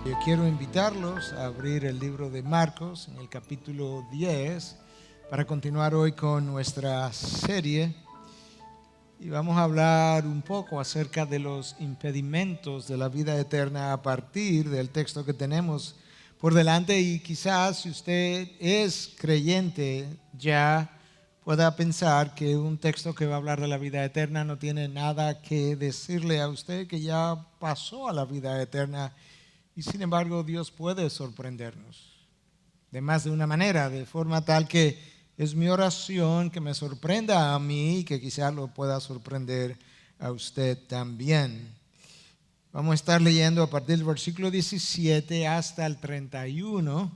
Yo quiero invitarlos a abrir el libro de Marcos en el capítulo 10 para continuar hoy con nuestra serie y vamos a hablar un poco acerca de los impedimentos de la vida eterna a partir del texto que tenemos por delante. Y quizás si usted es creyente ya pueda pensar que un texto que va a hablar de la vida eterna no tiene nada que decirle a usted, que ya pasó a la vida eterna. Y sin embargo, Dios puede sorprendernos de más de una manera, de forma tal que es mi oración que me sorprenda a mí y que quizás lo pueda sorprender a usted también. Vamos a estar leyendo a partir del versículo 17 hasta el 31.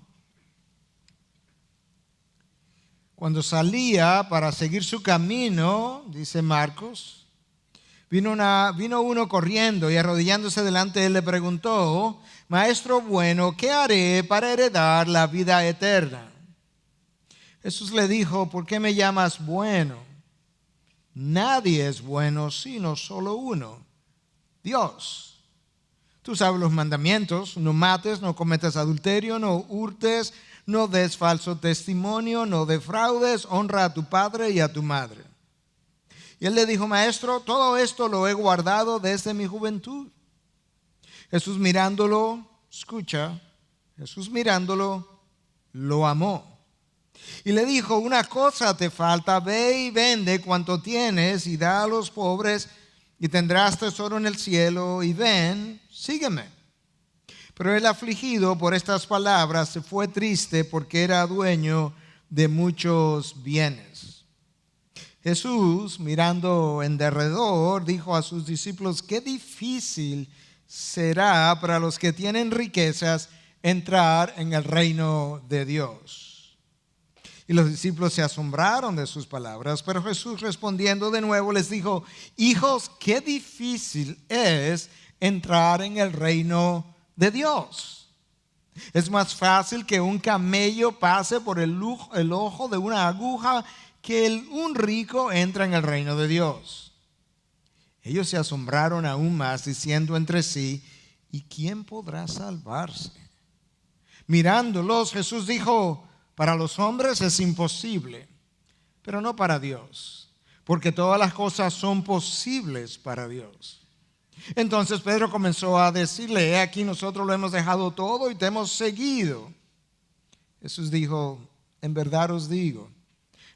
Cuando salía para seguir su camino, dice Marcos, vino uno corriendo y arrodillándose delante de él le preguntó: Maestro bueno, ¿qué haré para heredar la vida eterna? Jesús le dijo: ¿por qué me llamas bueno? Nadie es bueno sino solo uno, Dios. Tú sabes los mandamientos: no mates, no cometas adulterio, no hurtes, no des falso testimonio, no defraudes, honra a tu padre y a tu madre. Y él le dijo: Maestro, todo esto lo he guardado desde mi juventud. Jesús mirándolo, Jesús mirándolo, lo amó. Y le dijo: una cosa te falta, ve y vende cuanto tienes y da a los pobres y tendrás tesoro en el cielo, y ven, sígueme. Pero el afligido por estas palabras se fue triste porque era dueño de muchos bienes. Jesús, mirando en derredor, dijo a sus discípulos: qué difícil será para los que tienen riquezas entrar en el reino de Dios. Y los discípulos se asombraron de sus palabras, pero Jesús respondiendo de nuevo les dijo: hijos, qué difícil es entrar en el reino de Dios. Es más fácil que un camello pase por el ojo de una aguja que un rico entra en el reino de Dios. Ellos se asombraron aún más, diciendo entre sí: ¿y quién podrá salvarse? Mirándolos, Jesús dijo: para los hombres es imposible, pero no para Dios, porque todas las cosas son posibles para Dios. Entonces Pedro comenzó a decirle: he aquí, nosotros lo hemos dejado todo y te hemos seguido. Jesús dijo: en verdad os digo,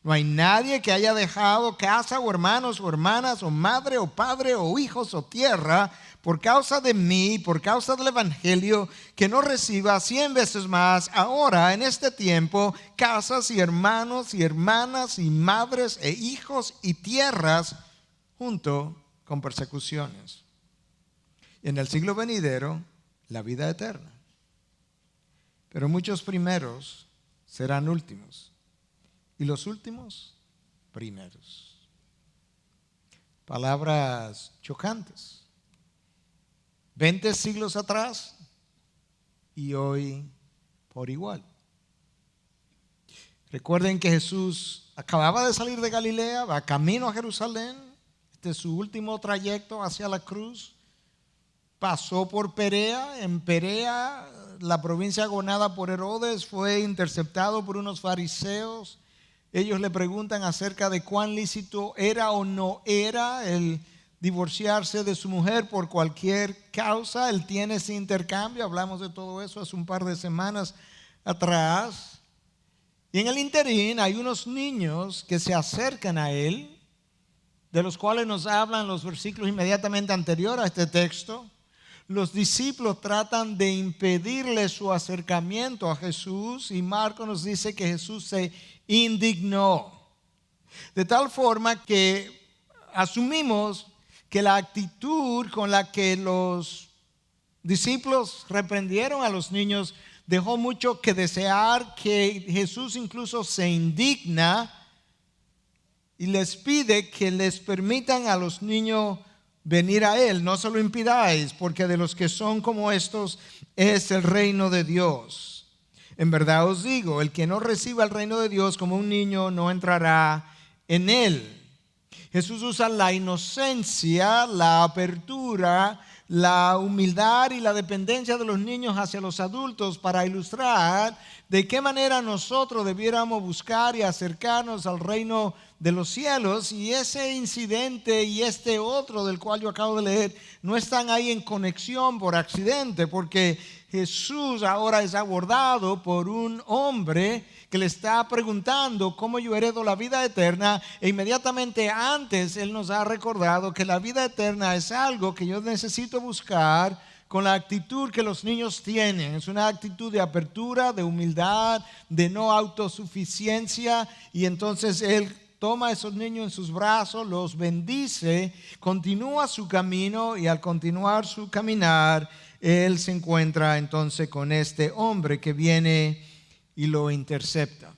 no hay nadie que haya dejado casa o hermanos o hermanas o madre o padre o hijos o tierra por causa de mí, por causa del evangelio, que no reciba 100 veces más ahora en este tiempo casas y hermanos y hermanas y madres e hijos y tierras junto con persecuciones. Y en el siglo venidero la vida eterna. Pero muchos primeros serán últimos y los últimos primeros. Palabras chocantes. 20 siglos atrás y hoy por igual. Recuerden que Jesús acababa de salir de Galilea, va camino a Jerusalén. Este es su último trayecto hacia la cruz. Pasó por Perea. En Perea, la provincia gobernada por Herodes, fue interceptado por unos fariseos. Ellos le preguntan acerca de cuán lícito era o no era el divorciarse de su mujer por cualquier causa. Él tiene ese intercambio. Hablamos de todo eso hace un par de semanas atrás. Y en el interín hay unos niños que se acercan a él, de los cuales nos hablan los versículos inmediatamente anteriores a este texto. Los discípulos tratan de impedirle su acercamiento a Jesús y Marcos nos dice que Jesús se indignó. De tal forma que asumimos que la actitud con la que los discípulos reprendieron a los niños dejó mucho que desear, que Jesús incluso se indigna y les pide que les permitan a los niños venir a Él. No se lo impidáis, porque de los que son como estos es el reino de Dios. En verdad os digo, el que no reciba el reino de Dios como un niño no entrará en él. Jesús usa la inocencia, la apertura la humildad y la dependencia de los niños hacia los adultos para ilustrar de qué manera nosotros debiéramos buscar y acercarnos al reino de los cielos. Y ese incidente y este otro del cual yo acabo de leer no están ahí en conexión por accidente, porque Jesús ahora es abordado por un hombre que le está preguntando cómo yo heredo la vida eterna, e inmediatamente antes Él nos ha recordado que la vida eterna es algo que yo necesito buscar con la actitud que los niños tienen. Es una actitud de apertura, de humildad, de no autosuficiencia, y entonces Él toma a esos niños en sus brazos, los bendice, continúa su camino, y al continuar su caminar, Él se encuentra entonces con este hombre que viene y lo intercepta.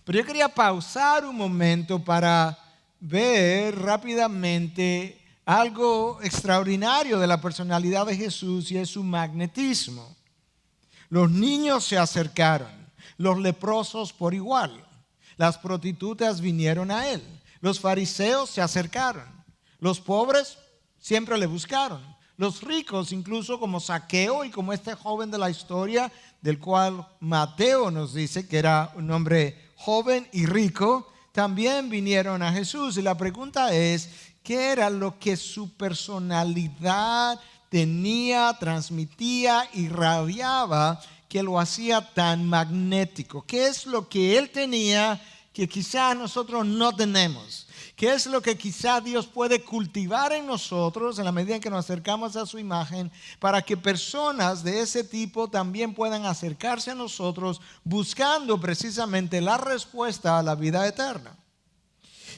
Pero yo quería pausar un momento para ver rápidamente algo extraordinario de la personalidad de Jesús, y es su magnetismo. Los niños se acercaron, los leprosos por igual, las prostitutas vinieron a Él, los fariseos se acercaron, los pobres siempre le buscaron, los ricos, incluso como Zaqueo y como este joven de la historia, del cual Mateo nos dice que era un hombre joven y rico, también vinieron a Jesús. Y la pregunta es, ¿qué era lo que su personalidad tenía, transmitía, irradiaba, que lo hacía tan magnético? ¿Qué es lo que Él tenía que quizás nosotros no tenemos? ¿Qué es lo que quizá Dios puede cultivar en nosotros en la medida en que nos acercamos a su imagen, para que personas de ese tipo también puedan acercarse a nosotros buscando precisamente la respuesta a la vida eterna?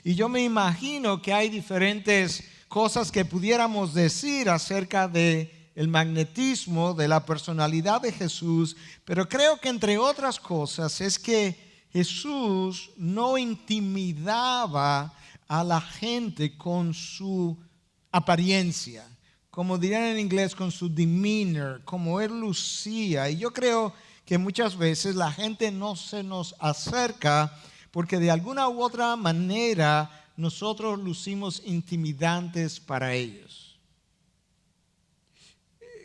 Y yo me imagino que hay diferentes cosas que pudiéramos decir acerca de el magnetismo de la personalidad de Jesús, pero creo que entre otras cosas es que Jesús no intimidaba a la gente con su apariencia, como dirían en inglés, con su demeanor, como Él lucía. Y yo creo que muchas veces la gente no se nos acerca porque de alguna u otra manera nosotros lucimos intimidantes para ellos.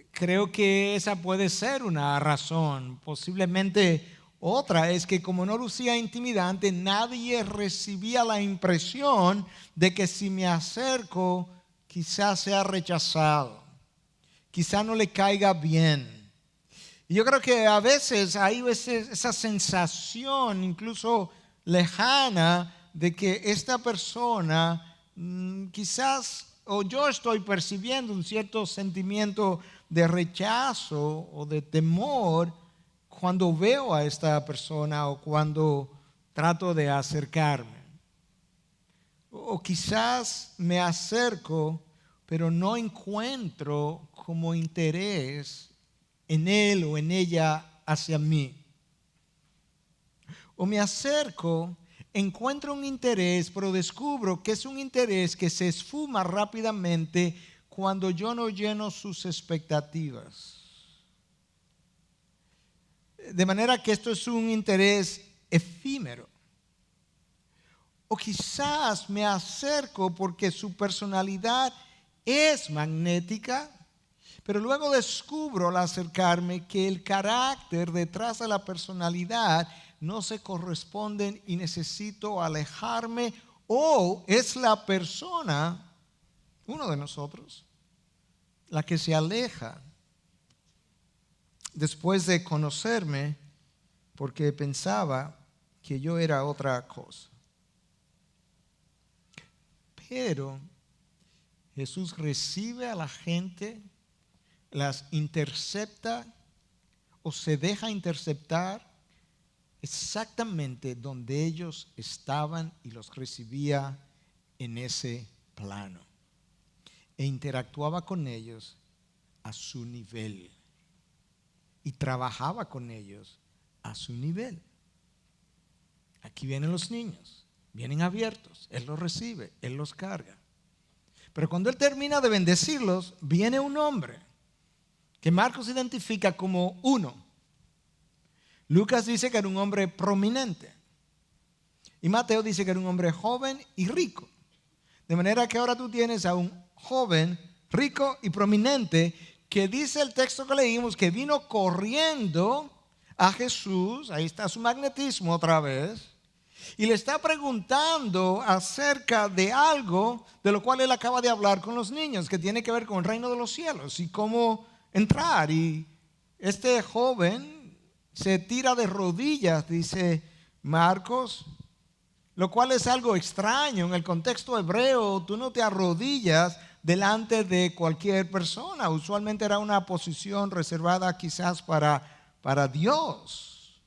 Creo que esa puede ser una razón. Posiblemente otra es que como no lucía intimidante, nadie recibía la impresión de que si me acerco quizás sea rechazado, quizás no le caiga bien. Y yo creo que a veces hay esa sensación incluso lejana de que esta persona quizás, o yo estoy percibiendo un cierto sentimiento de rechazo o de temor cuando veo a esta persona o cuando trato de acercarme. O quizás me acerco, pero no encuentro como interés en él o en ella hacia mí. O me acerco, encuentro un interés, pero descubro que es un interés que se esfuma rápidamente cuando yo no lleno sus expectativas. De manera que esto es un interés efímero. O quizás me acerco porque su personalidad es magnética, pero luego descubro al acercarme que el carácter detrás de la personalidad no se corresponden y necesito alejarme, o es la persona, uno de nosotros, la que se aleja después de conocerme porque pensaba que yo era otra cosa. Pero Jesús recibe a la gente, las intercepta o se deja interceptar exactamente donde ellos estaban y los recibía en ese plano. E interactuaba con ellos a su nivel. Y trabajaba con ellos a su nivel. Aquí vienen los niños, vienen abiertos, Él los recibe, Él los carga. Pero cuando Él termina de bendecirlos, viene un hombre que Marcos identifica como uno. Lucas dice que era un hombre prominente. Y Mateo dice que era un hombre joven y rico. De manera que ahora tú tienes a un joven rico y prominente, que dice el texto que leímos que vino corriendo a Jesús, ahí está su magnetismo otra vez, y le está preguntando acerca de algo de lo cual él acaba de hablar con los niños, que tiene que ver con el reino de los cielos y cómo entrar. Y este joven se tira de rodillas, dice Marcos, lo cual es algo extraño. En el contexto hebreo, tú no te arrodillas delante de cualquier persona. Usualmente era una posición reservada quizás para Dios.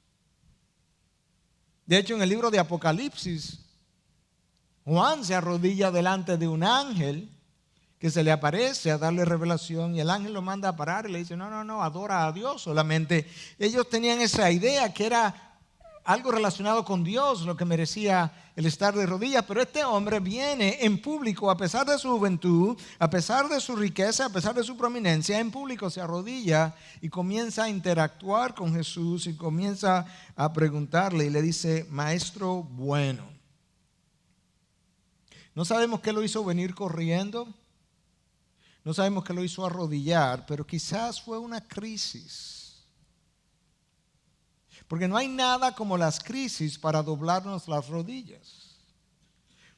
De hecho, en el libro de Apocalipsis, Juan se arrodilla delante de un ángel que se le aparece a darle revelación, y el ángel lo manda a parar y le dice, no, adora a Dios solamente. Ellos tenían esa idea que era algo relacionado con Dios lo que merecía el estar de rodillas, pero este hombre viene en público, a pesar de su juventud, a pesar de su riqueza, a pesar de su prominencia, en público se arrodilla y comienza a interactuar con Jesús y comienza a preguntarle y le dice, maestro bueno. No sabemos qué lo hizo venir corriendo, no sabemos qué lo hizo arrodillar, pero quizás fue una crisis. Porque no hay nada como las crisis para doblarnos las rodillas.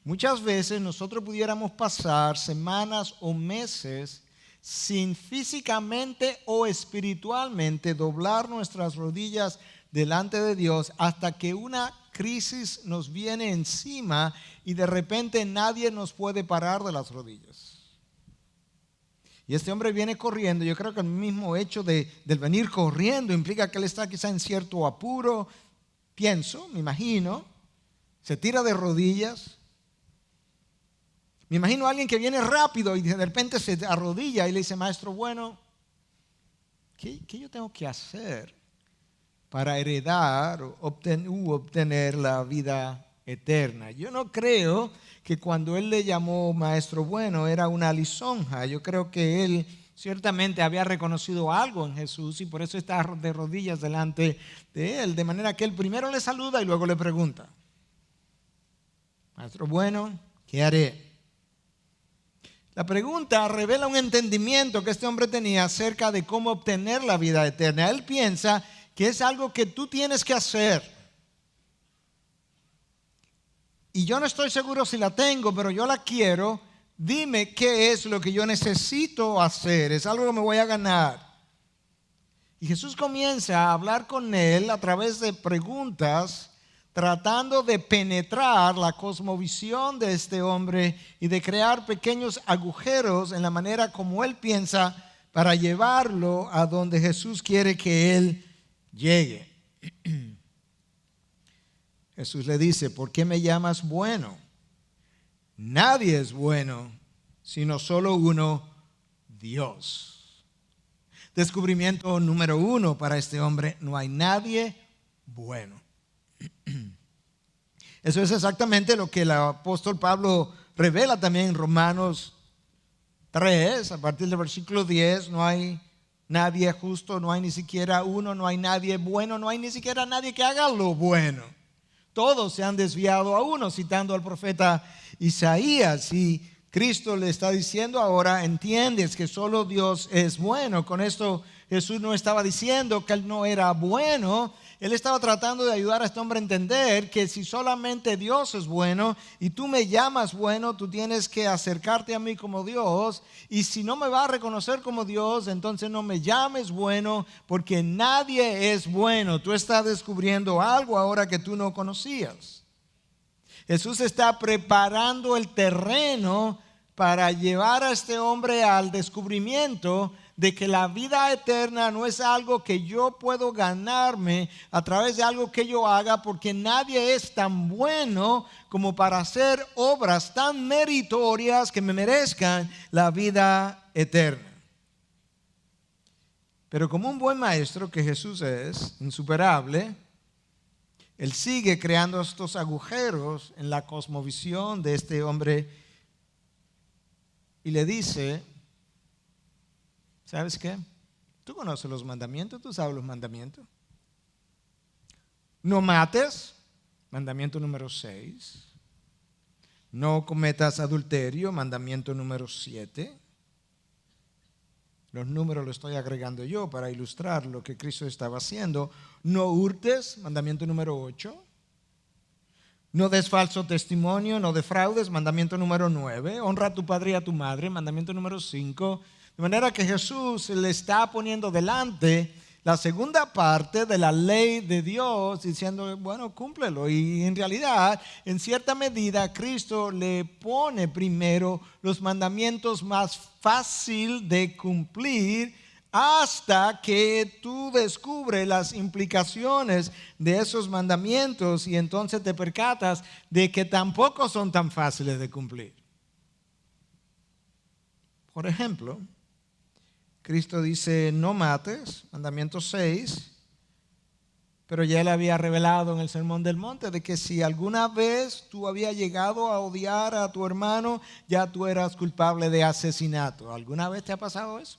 Muchas veces nosotros pudiéramos pasar semanas o meses sin físicamente o espiritualmente doblar nuestras rodillas delante de Dios hasta que una crisis nos viene encima y de repente nadie nos puede parar de las rodillas. Y este hombre viene corriendo. Yo creo que el mismo hecho del venir corriendo implica que él está quizá en cierto apuro. Pienso, me imagino, se tira de rodillas. Me imagino a alguien que viene rápido y de repente se arrodilla y le dice, maestro bueno, ¿qué yo tengo que hacer para heredar o obtener la vida eterna? Yo no creo que cuando él le llamó maestro bueno era una lisonja. Yo creo que él ciertamente había reconocido algo en Jesús y por eso está de rodillas delante de él, de manera que él primero le saluda y luego le pregunta, maestro bueno, ¿qué haré? La pregunta revela un entendimiento que este hombre tenía acerca de cómo obtener la vida eterna. Él piensa que es algo que tú tienes que hacer. Y yo no estoy seguro si la tengo, pero yo la quiero. Dime qué es lo que yo necesito hacer. Es algo que me voy a ganar. Y Jesús comienza a hablar con él a través de preguntas, tratando de penetrar la cosmovisión de este hombre y de crear pequeños agujeros en la manera como él piensa para llevarlo a donde Jesús quiere que él llegue. Jesús le dice, ¿por qué me llamas bueno? Nadie es bueno, sino solo uno, Dios. Descubrimiento número 1 para este hombre, no hay nadie bueno. Eso es exactamente lo que el apóstol Pablo revela también en Romanos 3, a partir del versículo 10, no hay nadie justo, no hay ni siquiera uno, no hay nadie bueno, no hay ni siquiera nadie que haga lo bueno. Todos se han desviado a uno, citando al profeta Isaías. Y Cristo le está diciendo ahora, entiendes que solo Dios es bueno. Con esto Jesús no estaba diciendo que él no era bueno. Él estaba tratando de ayudar a este hombre a entender que si solamente Dios es bueno y tú me llamas bueno, tú tienes que acercarte a mí como Dios. Y si no me vas a reconocer como Dios, entonces no me llames bueno, porque nadie es bueno. Tú estás descubriendo algo ahora que tú no conocías. Jesús está preparando el terreno para llevar a este hombre al descubrimiento de que la vida eterna no es algo que yo puedo ganarme a través de algo que yo haga, porque nadie es tan bueno como para hacer obras tan meritorias que me merezcan la vida eterna. Pero como un buen maestro que Jesús es, insuperable, él sigue creando estos agujeros en la cosmovisión de este hombre y le dice, ¿sabes qué? Tú conoces los mandamientos, tú sabes los mandamientos. No mates, mandamiento número 6. No cometas adulterio, mandamiento número 7. Los números los estoy agregando yo para ilustrar lo que Cristo estaba haciendo. No hurtes, mandamiento número 8. No des falso testimonio, no defraudes, mandamiento número 9. Honra a tu padre y a tu madre, mandamiento número 5. De manera que Jesús le está poniendo delante la segunda parte de la ley de Dios, diciendo, bueno, cúmplelo. Y en realidad, en cierta medida, Cristo le pone primero los mandamientos más fácil de cumplir hasta que tú descubres las implicaciones de esos mandamientos y entonces te percatas de que tampoco son tan fáciles de cumplir. Por ejemplo, Cristo dice, no mates, mandamiento 6, pero ya él había revelado en el Sermón del Monte de que si alguna vez tú habías llegado a odiar a tu hermano, ya tú eras culpable de asesinato. ¿Alguna vez te ha pasado eso?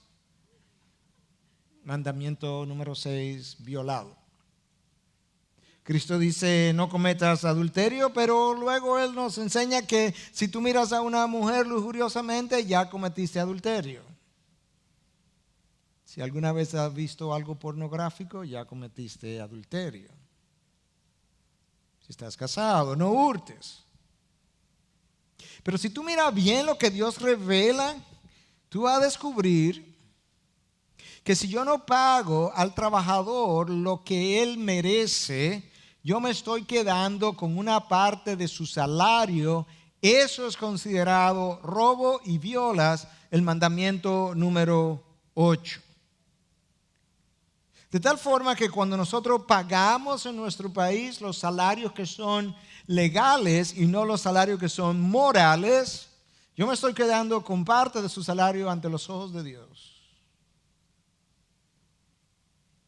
Mandamiento número 6, violado. Cristo dice, no cometas adulterio, pero luego Él nos enseña que si tú miras a una mujer lujuriosamente, ya cometiste adulterio. Si alguna vez has visto algo pornográfico, ya cometiste adulterio. Si estás casado, no hurtes. Pero si tú miras bien lo que Dios revela, tú vas a descubrir que si yo no pago al trabajador lo que él merece, yo me estoy quedando con una parte de su salario. Eso es considerado robo y violas el mandamiento número 8. De tal forma que cuando nosotros pagamos en nuestro país los salarios que son legales y no los salarios que son morales, yo me estoy quedando con parte de su salario ante los ojos de Dios.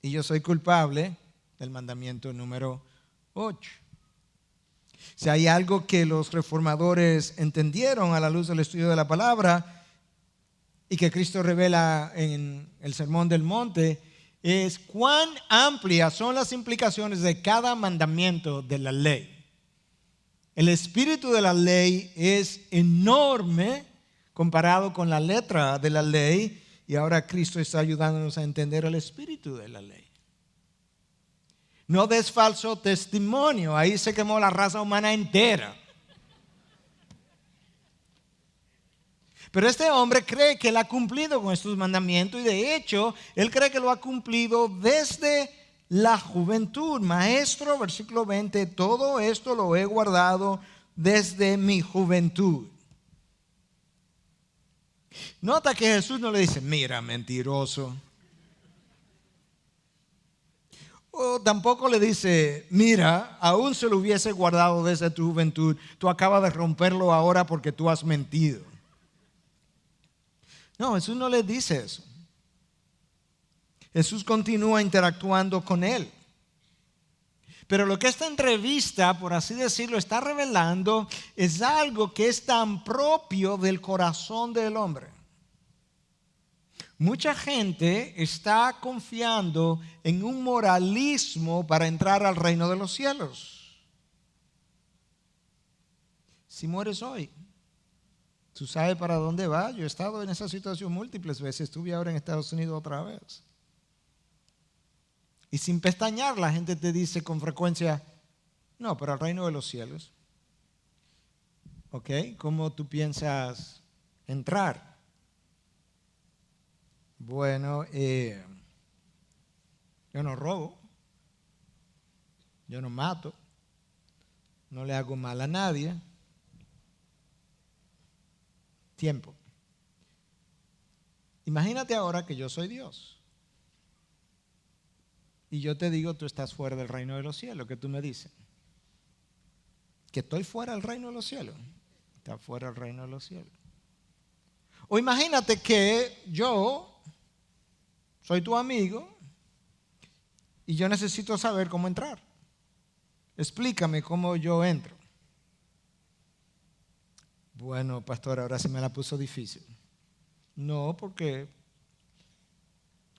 Y yo soy culpable del mandamiento número 8. Si hay algo que los reformadores entendieron a la luz del estudio de la palabra y que Cristo revela en el Sermón del Monte, es cuán amplias son las implicaciones de cada mandamiento de la ley. El espíritu de la ley es enorme comparado con la letra de la ley, y ahora Cristo está ayudándonos a entender el espíritu de la ley. No des falso testimonio, ahí se quemó la raza humana entera. Pero este hombre cree que él ha cumplido con estos mandamientos y de hecho, él cree que lo ha cumplido desde la juventud. Maestro, versículo 20, todo esto lo he guardado desde mi juventud. Nota que Jesús no le dice, mira, mentiroso. O tampoco le dice, mira, aún se lo hubiese guardado desde tu juventud, tú acabas de romperlo ahora porque tú has mentido. No, Jesús no le dice eso. Jesús continúa interactuando con él. Pero lo que esta entrevista, por así decirlo, está revelando es algo que es tan propio del corazón del hombre. Mucha gente está confiando en un moralismo para entrar al reino de los cielos. Si mueres hoy, ¿tú sabes para dónde vas? Yo he estado en esa situación múltiples veces. Estuve ahora en Estados Unidos otra vez. Y sin pestañear la gente te dice con frecuencia, no, para el reino de los cielos. ¿Ok? ¿Cómo tú piensas entrar? Bueno, yo no robo, yo no mato, no le hago mal a nadie. Tiempo. Imagínate ahora que yo soy Dios. Y yo te digo, tú estás fuera del reino de los cielos. ¿Qué tú me dices? Que estoy fuera del reino de los cielos. Está fuera del reino de los cielos. O imagínate que yo soy tu amigo y yo necesito saber cómo entrar. Explícame cómo yo entro. Bueno, pastor, ahora sí me la puso difícil. No, porque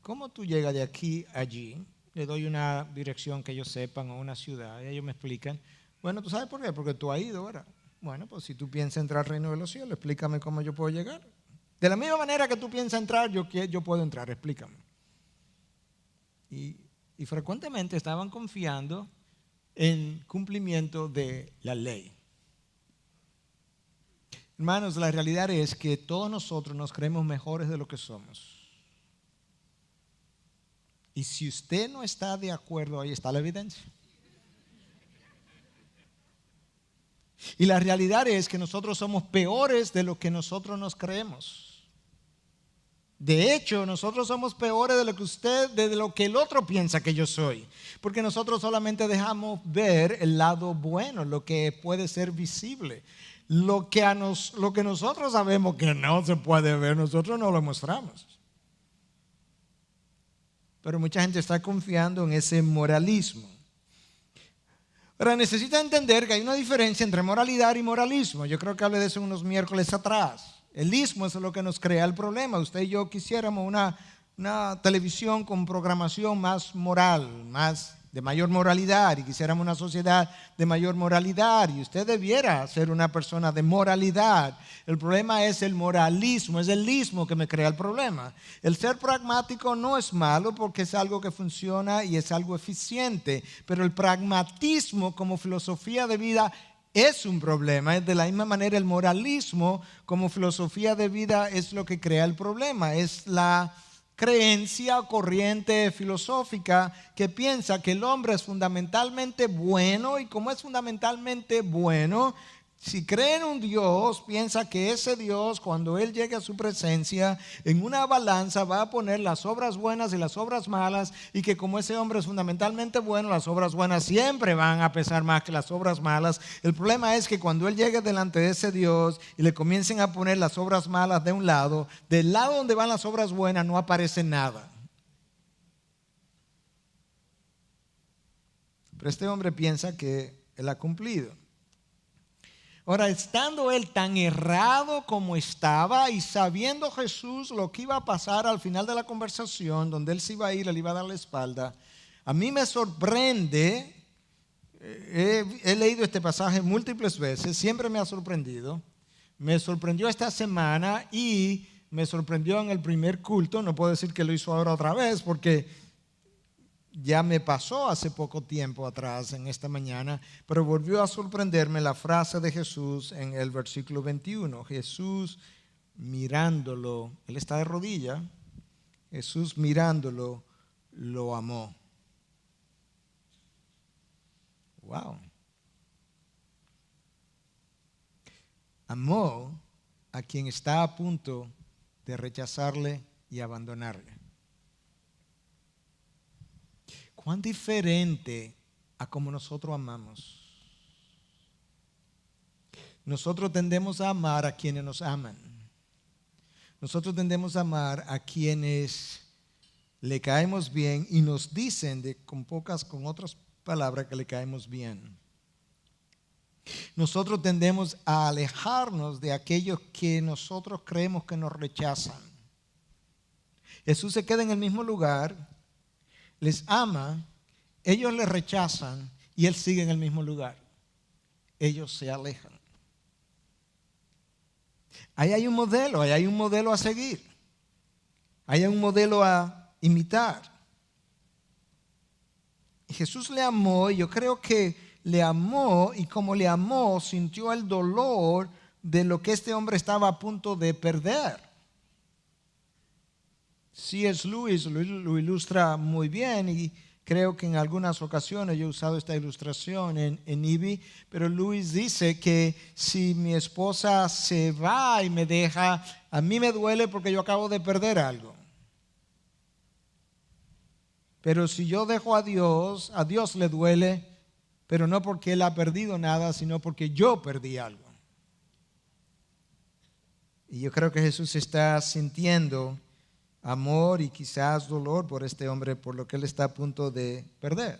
¿cómo tú llegas de aquí a allí? Le doy una dirección que ellos sepan o una ciudad y ellos me explican. Bueno, ¿tú sabes por qué? Porque tú has ido ahora. Bueno, pues si tú piensas entrar al reino de los cielos, explícame cómo yo puedo llegar. De la misma manera que tú piensas entrar, yo puedo entrar, explícame. Y frecuentemente estaban confiando en cumplimiento de la ley. Hermanos, la realidad es que todos nosotros nos creemos mejores de lo que somos. Y si usted no está de acuerdo, ahí está la evidencia. Y la realidad es que nosotros somos peores de lo que nosotros nos creemos. De hecho, nosotros somos peores de lo que el otro piensa que yo soy. Porque nosotros solamente dejamos ver el lado bueno, lo que puede ser visible. Lo que nosotros sabemos que no se puede ver, nosotros no lo mostramos. Pero mucha gente está confiando en ese moralismo. Ahora, necesita entender que hay una diferencia entre moralidad y moralismo. Yo creo que hablé de eso unos miércoles atrás. El ismo es lo que nos crea el problema. Usted y yo quisiéramos una televisión con programación más moral, más de mayor moralidad, y quisiéramos una sociedad de mayor moralidad, y usted debiera ser una persona de moralidad. El problema es el moralismo, es el ismo que me crea el problema. El ser pragmático no es malo porque es algo que funciona y es algo eficiente, pero el pragmatismo como filosofía de vida es un problema. De la misma manera, el moralismo como filosofía de vida es lo que crea el problema. Es la creencia o corriente filosófica que piensa que el hombre es fundamentalmente bueno, y como es fundamentalmente bueno, si cree en un Dios, piensa que ese Dios, cuando Él llegue a su presencia, en una balanza va a poner las obras buenas y las obras malas, y que como ese hombre es fundamentalmente bueno, las obras buenas siempre van a pesar más que las obras malas. El problema es que cuando Él llegue delante de ese Dios y le comiencen a poner las obras malas de un lado, del lado donde van las obras buenas no aparece nada. Pero este hombre piensa que Él ha cumplido. Ahora, estando él tan errado como estaba y sabiendo Jesús lo que iba a pasar al final de la conversación, donde él se iba a ir, él iba a dar la espalda, a mí me sorprende, he leído este pasaje múltiples veces, siempre me ha sorprendido, me sorprendió esta semana y me sorprendió en el primer culto. No puedo decir que lo hizo ahora otra vez porque ya me pasó hace poco tiempo atrás, en esta mañana, pero volvió a sorprenderme la frase de Jesús en el versículo 21. Jesús mirándolo, él está de rodilla, Jesús mirándolo, lo amó. Wow. Amó a quien está a punto de rechazarle y abandonarle. Cuán diferente a como nosotros amamos. Nosotros tendemos a amar a quienes nos aman. Nosotros tendemos a amar a quienes le caemos bien y nos dicen con otras palabras que le caemos bien. Nosotros tendemos a alejarnos de aquellos que nosotros creemos que nos rechazan. Jesús se queda en el mismo lugar, les ama, ellos le rechazan y Él sigue en el mismo lugar. Ellos se alejan. Ahí hay un modelo a seguir. Ahí hay un modelo a imitar. Jesús le amó, y yo creo que le amó, y como le amó, sintió el dolor de lo que este hombre estaba a punto de perder. C.S. Lewis lo ilustra muy bien, y creo que en algunas ocasiones yo he usado esta ilustración en IBI, pero Lewis dice que si mi esposa se va y me deja, a mí me duele porque yo acabo de perder algo. Pero si yo dejo a Dios le duele, pero no porque Él ha perdido nada, sino porque yo perdí algo. Y yo creo que Jesús está sintiendo amor y quizás dolor por este hombre, por lo que él está a punto de perder.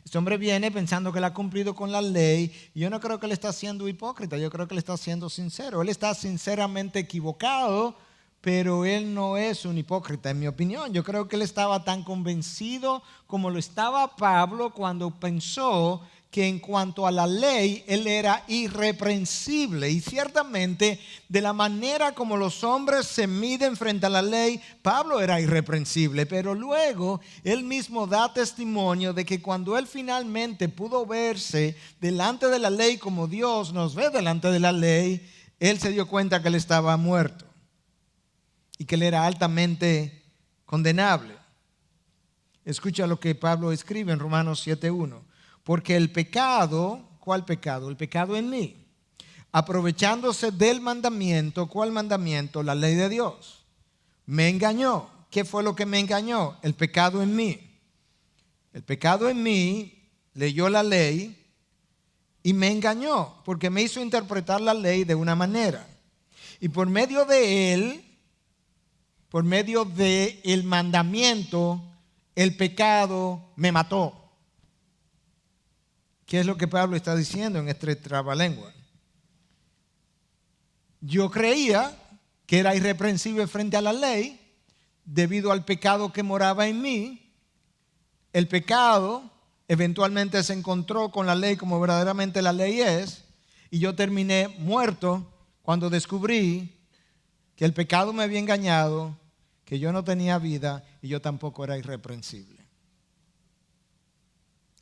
Este hombre viene pensando que él ha cumplido con la ley, y yo no creo que él está siendo hipócrita, yo creo que él está siendo sincero. Él está sinceramente equivocado, pero él no es un hipócrita, en mi opinión. Yo creo que él estaba tan convencido como lo estaba Pablo cuando pensó que en cuanto a la ley, él era irreprensible. Y ciertamente, de la manera como los hombres se miden frente a la ley, Pablo era irreprensible. Pero luego, él mismo da testimonio de que cuando él finalmente pudo verse delante de la ley como Dios nos ve delante de la ley, él se dio cuenta que él estaba muerto y que él era altamente condenable. Escucha lo que Pablo escribe en Romanos 7:1. Porque el pecado, ¿cuál pecado? El pecado en mí, aprovechándose del mandamiento, ¿cuál mandamiento? La ley de Dios. Me engañó. ¿Qué fue lo que me engañó? El pecado en mí. El pecado en mí leyó la ley y me engañó, porque me hizo interpretar la ley de una manera. Y por medio de él, por medio del mandamiento, el pecado me mató. ¿Qué es lo que Pablo está diciendo en este trabalengua? Yo creía que era irreprensible frente a la ley debido al pecado que moraba en mí. El pecado eventualmente se encontró con la ley como verdaderamente la ley es, y yo terminé muerto cuando descubrí que el pecado me había engañado, que yo no tenía vida y yo tampoco era irreprensible.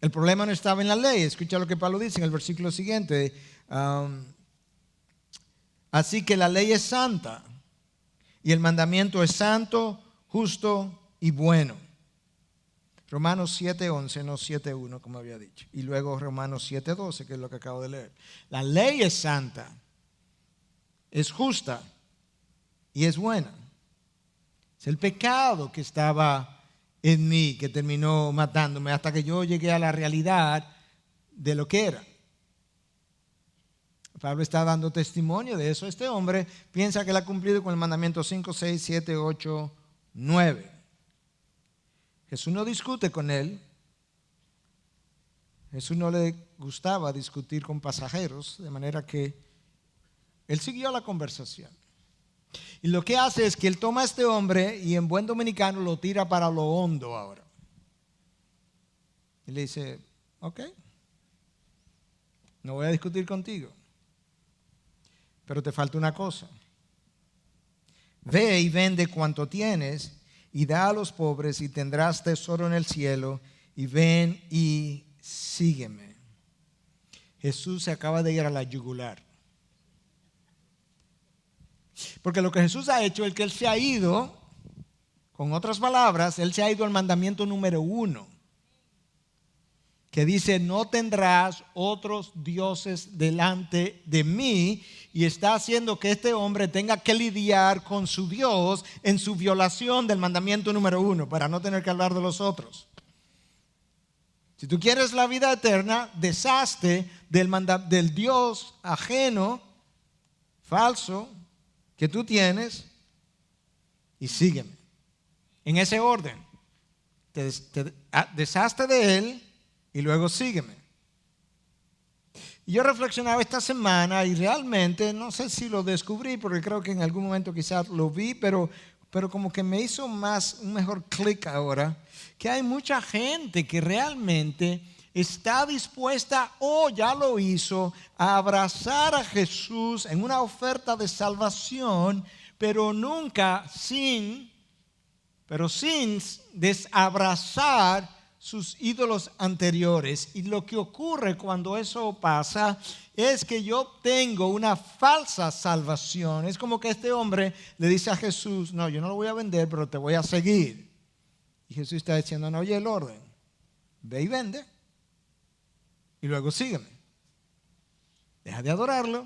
El problema no estaba en la ley. Escucha lo que Pablo dice en el versículo siguiente. Así que la ley es santa y el mandamiento es santo, justo y bueno. Romanos 7:11, no 7:1 como había dicho. Y luego Romanos 7:12, que es lo que acabo de leer. La ley es santa, es justa y es buena. Es el pecado que estaba en mí que terminó matándome hasta que yo llegué a la realidad de lo que era. Pablo está dando testimonio de eso. Este hombre piensa que él ha cumplido con el mandamiento 5, 6, 7, 8, 9. Jesús no discute con él. Jesús no le gustaba discutir con pasajeros, de manera que él siguió la conversación. Y lo que hace es que él toma a este hombre y en buen dominicano lo tira para lo hondo ahora. Y le dice, ok, no voy a discutir contigo, pero te falta una cosa. Ve y vende cuanto tienes y da a los pobres y tendrás tesoro en el cielo, y ven y sígueme. Jesús se acaba de ir a la yugular. Porque lo que Jesús ha hecho es que Él se ha ido, con otras palabras, Él se ha ido al mandamiento número 1, que dice, no tendrás otros dioses delante de mí, y está haciendo que este hombre tenga que lidiar con su Dios en su violación del mandamiento número 1, para no tener que hablar de los otros. Si tú quieres la vida eterna, deshazte del Dios ajeno, falso, que tú tienes, y sígueme. En ese orden. Deshazte de él y luego sígueme. Y yo reflexionaba esta semana y realmente, no sé si lo descubrí, porque creo que en algún momento quizás lo vi, pero como que me hizo un mejor clic ahora, que hay mucha gente que realmente está dispuesta o ya lo hizo a abrazar a Jesús en una oferta de salvación, pero nunca sin desabrazar sus ídolos anteriores. Y lo que ocurre cuando eso pasa es que yo tengo una falsa salvación. Es como que este hombre le dice a Jesús, no, yo no lo voy a vender, pero te voy a seguir. Y Jesús está diciendo, no, oye el orden, ve y vende y luego sígueme. Deja de adorarlo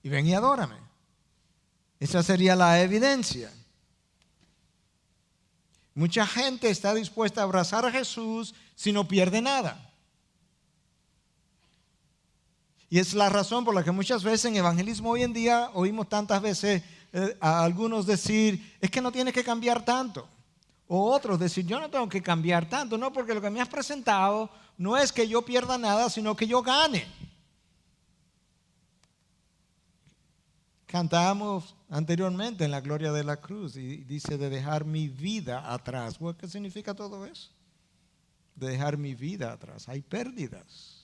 y ven y adórame. Esa sería la evidencia. Mucha gente está dispuesta a abrazar a Jesús si no pierde nada. Y es la razón por la que muchas veces en evangelismo hoy en día oímos tantas veces a algunos decir, es que no tienes que cambiar tanto. O otros decir, yo no tengo que cambiar tanto. No, porque lo que me has presentado no es que yo pierda nada, sino que yo gane. Cantábamos anteriormente en la gloria de la cruz y dice de dejar mi vida atrás. ¿Qué significa todo eso? De dejar mi vida atrás. Hay pérdidas.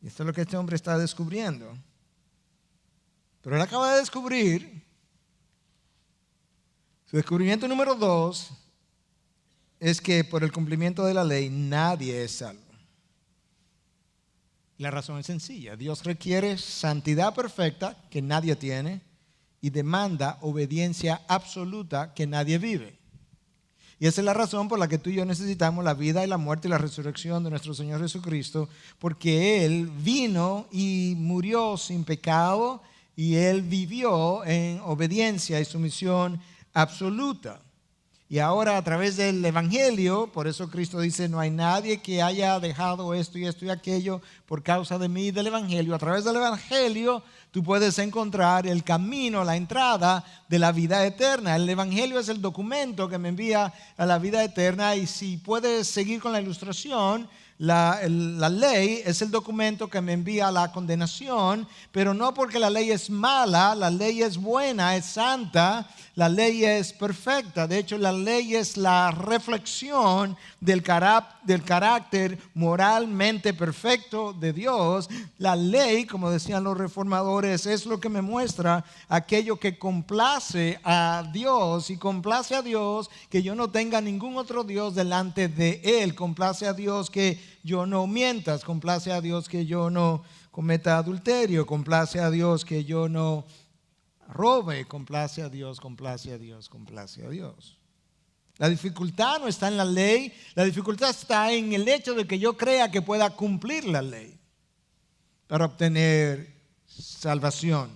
Y esto es lo que este hombre está descubriendo. Pero él acaba de descubrir, su descubrimiento número 2 es que por el cumplimiento de la ley nadie es salvo. La razón es sencilla. Dios requiere santidad perfecta que nadie tiene y demanda obediencia absoluta que nadie vive. Y esa es la razón por la que tú y yo necesitamos la vida y la muerte y la resurrección de nuestro Señor Jesucristo, porque Él vino y murió sin pecado y Él vivió en obediencia y sumisión absoluta. Y ahora a través del Evangelio, por eso Cristo dice, no hay nadie que haya dejado esto y aquello por causa de mí y del Evangelio. A través del Evangelio tú puedes encontrar el camino, la entrada de la vida eterna. El Evangelio es el documento que me envía a la vida eterna. Y si puedes seguir con la ilustración, la ley es el documento que me envía a la condenación, pero no porque la ley es mala, la ley es buena, es santa, la ley es perfecta. De hecho, la ley es la reflexión del carácter moralmente perfecto de Dios. La ley, como decían los reformadores, es lo que me muestra aquello que complace a Dios, y complace a Dios que yo no tenga ningún otro Dios delante de Él. Complace a Dios que yo no mientas, complace a Dios que yo no cometa adulterio, complace a Dios que yo no robe, complace a Dios, complace a Dios, complace a Dios. La dificultad no está en la ley, la dificultad está en el hecho de que yo crea que pueda cumplir la ley para obtener salvación.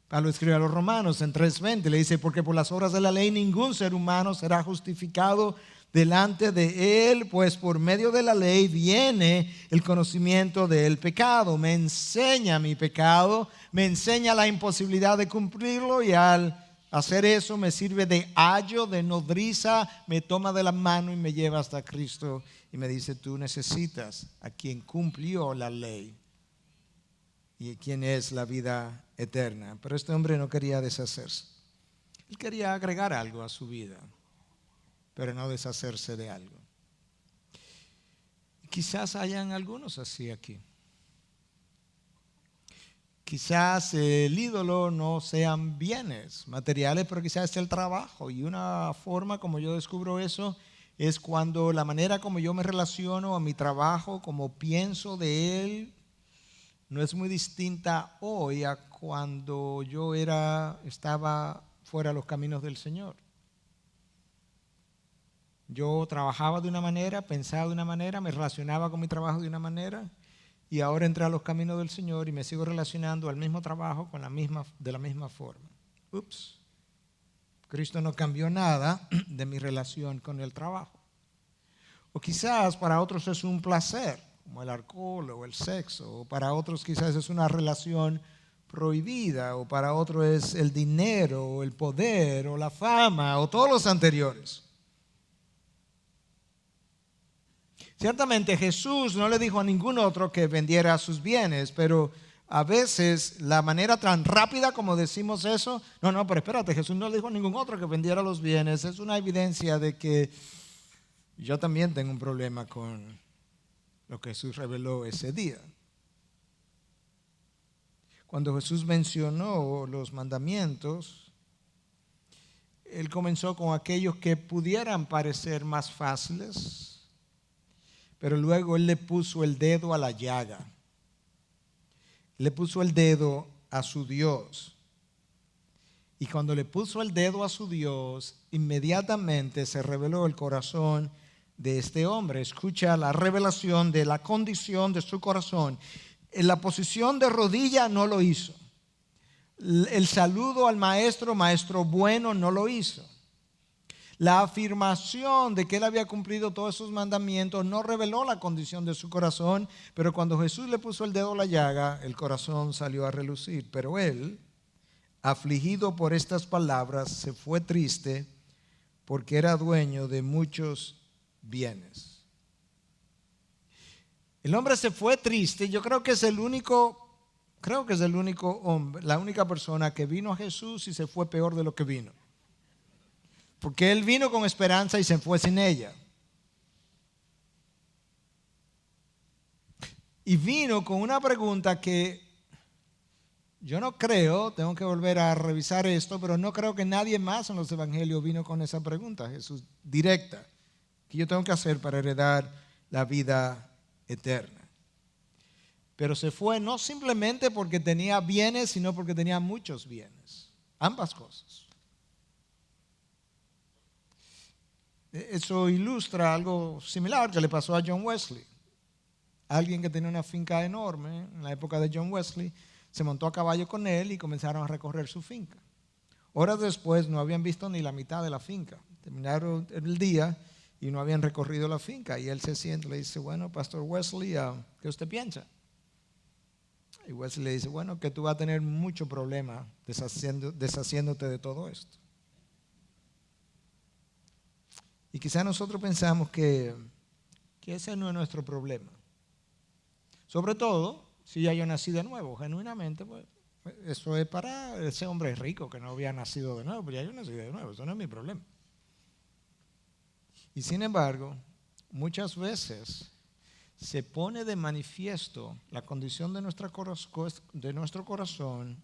Pablo escribe a los Romanos en 3:20, le dice, porque por las obras de la ley ningún ser humano será justificado delante de Él, pues por medio de la ley viene el conocimiento del pecado. Me enseña mi pecado, me enseña la imposibilidad de cumplirlo, y al hacer eso me sirve de ayo, de nodriza, me toma de la mano y me lleva hasta Cristo y me dice, tú necesitas a quien cumplió la ley y quien es la vida eterna. Pero este hombre no quería deshacerse. Él quería agregar algo a su vida, pero no deshacerse de algo. Quizás hayan algunos así aquí. Quizás el ídolo no sean bienes materiales, pero quizás es el trabajo. Y una forma como yo descubro eso es cuando la manera como yo me relaciono a mi trabajo, como pienso de él, no es muy distinta hoy a cuando yo estaba fuera de los caminos del Señor. Yo trabajaba de una manera, pensaba de una manera, me relacionaba con mi trabajo de una manera, y ahora entré a los caminos del Señor y me sigo relacionando al mismo trabajo de la misma forma. Ups. Cristo no cambió nada de mi relación con el trabajo. O quizás para otros es un placer, como el alcohol o el sexo, o para otros quizás es una relación prohibida, o para otros es el dinero, o el poder, o la fama, o todos los anteriores. Ciertamente Jesús no le dijo a ningún otro que vendiera sus bienes, pero a veces la manera tan rápida como decimos eso, no, pero espérate, Jesús no le dijo a ningún otro que vendiera los bienes, es una evidencia de que yo también tengo un problema con lo que Jesús reveló ese día. Cuando Jesús mencionó los mandamientos, Él comenzó con aquellos que pudieran parecer más fáciles, pero luego Él le puso el dedo a la llaga. Le puso el dedo a su Dios. Y cuando le puso el dedo a su Dios, inmediatamente se reveló el corazón de este hombre. Escucha la revelación de la condición de su corazón. En la posición de rodilla no lo hizo. El saludo al maestro bueno, no lo hizo. La afirmación de que él había cumplido todos esos mandamientos no reveló la condición de su corazón, pero cuando Jesús le puso el dedo a la llaga, el corazón salió a relucir. Pero él, afligido por estas palabras, se fue triste porque era dueño de muchos bienes. El hombre se fue triste. Yo creo que es el único hombre, la única persona que vino a Jesús y se fue peor de lo que vino. Porque él vino con esperanza y se fue sin ella. Y vino con una pregunta que yo no creo, tengo que volver a revisar esto, pero no creo que nadie más en los evangelios vino con esa pregunta, Jesús, directa. ¿Qué yo tengo que hacer para heredar la vida eterna? Pero se fue no simplemente porque tenía bienes, sino porque tenía muchos bienes. Ambas cosas. Eso ilustra algo similar que le pasó a John Wesley. Alguien que tenía una finca enorme en la época de John Wesley se montó a caballo con él y comenzaron a recorrer su finca. Horas después no habían visto ni la mitad de la finca. Terminaron el día y no habían recorrido la finca. Y él se siente y le dice, bueno, Pastor Wesley, ¿qué usted piensa? Y Wesley le dice, bueno, que tú vas a tener mucho problema deshaciéndote de todo esto. Y quizás nosotros pensamos que ese no es nuestro problema. Sobre todo, si ya yo nací de nuevo, genuinamente, pues eso es para ese hombre rico que no había nacido de nuevo, pues ya yo nací de nuevo, eso no es mi problema. Y sin embargo, muchas veces se pone de manifiesto la condición de nuestro corazón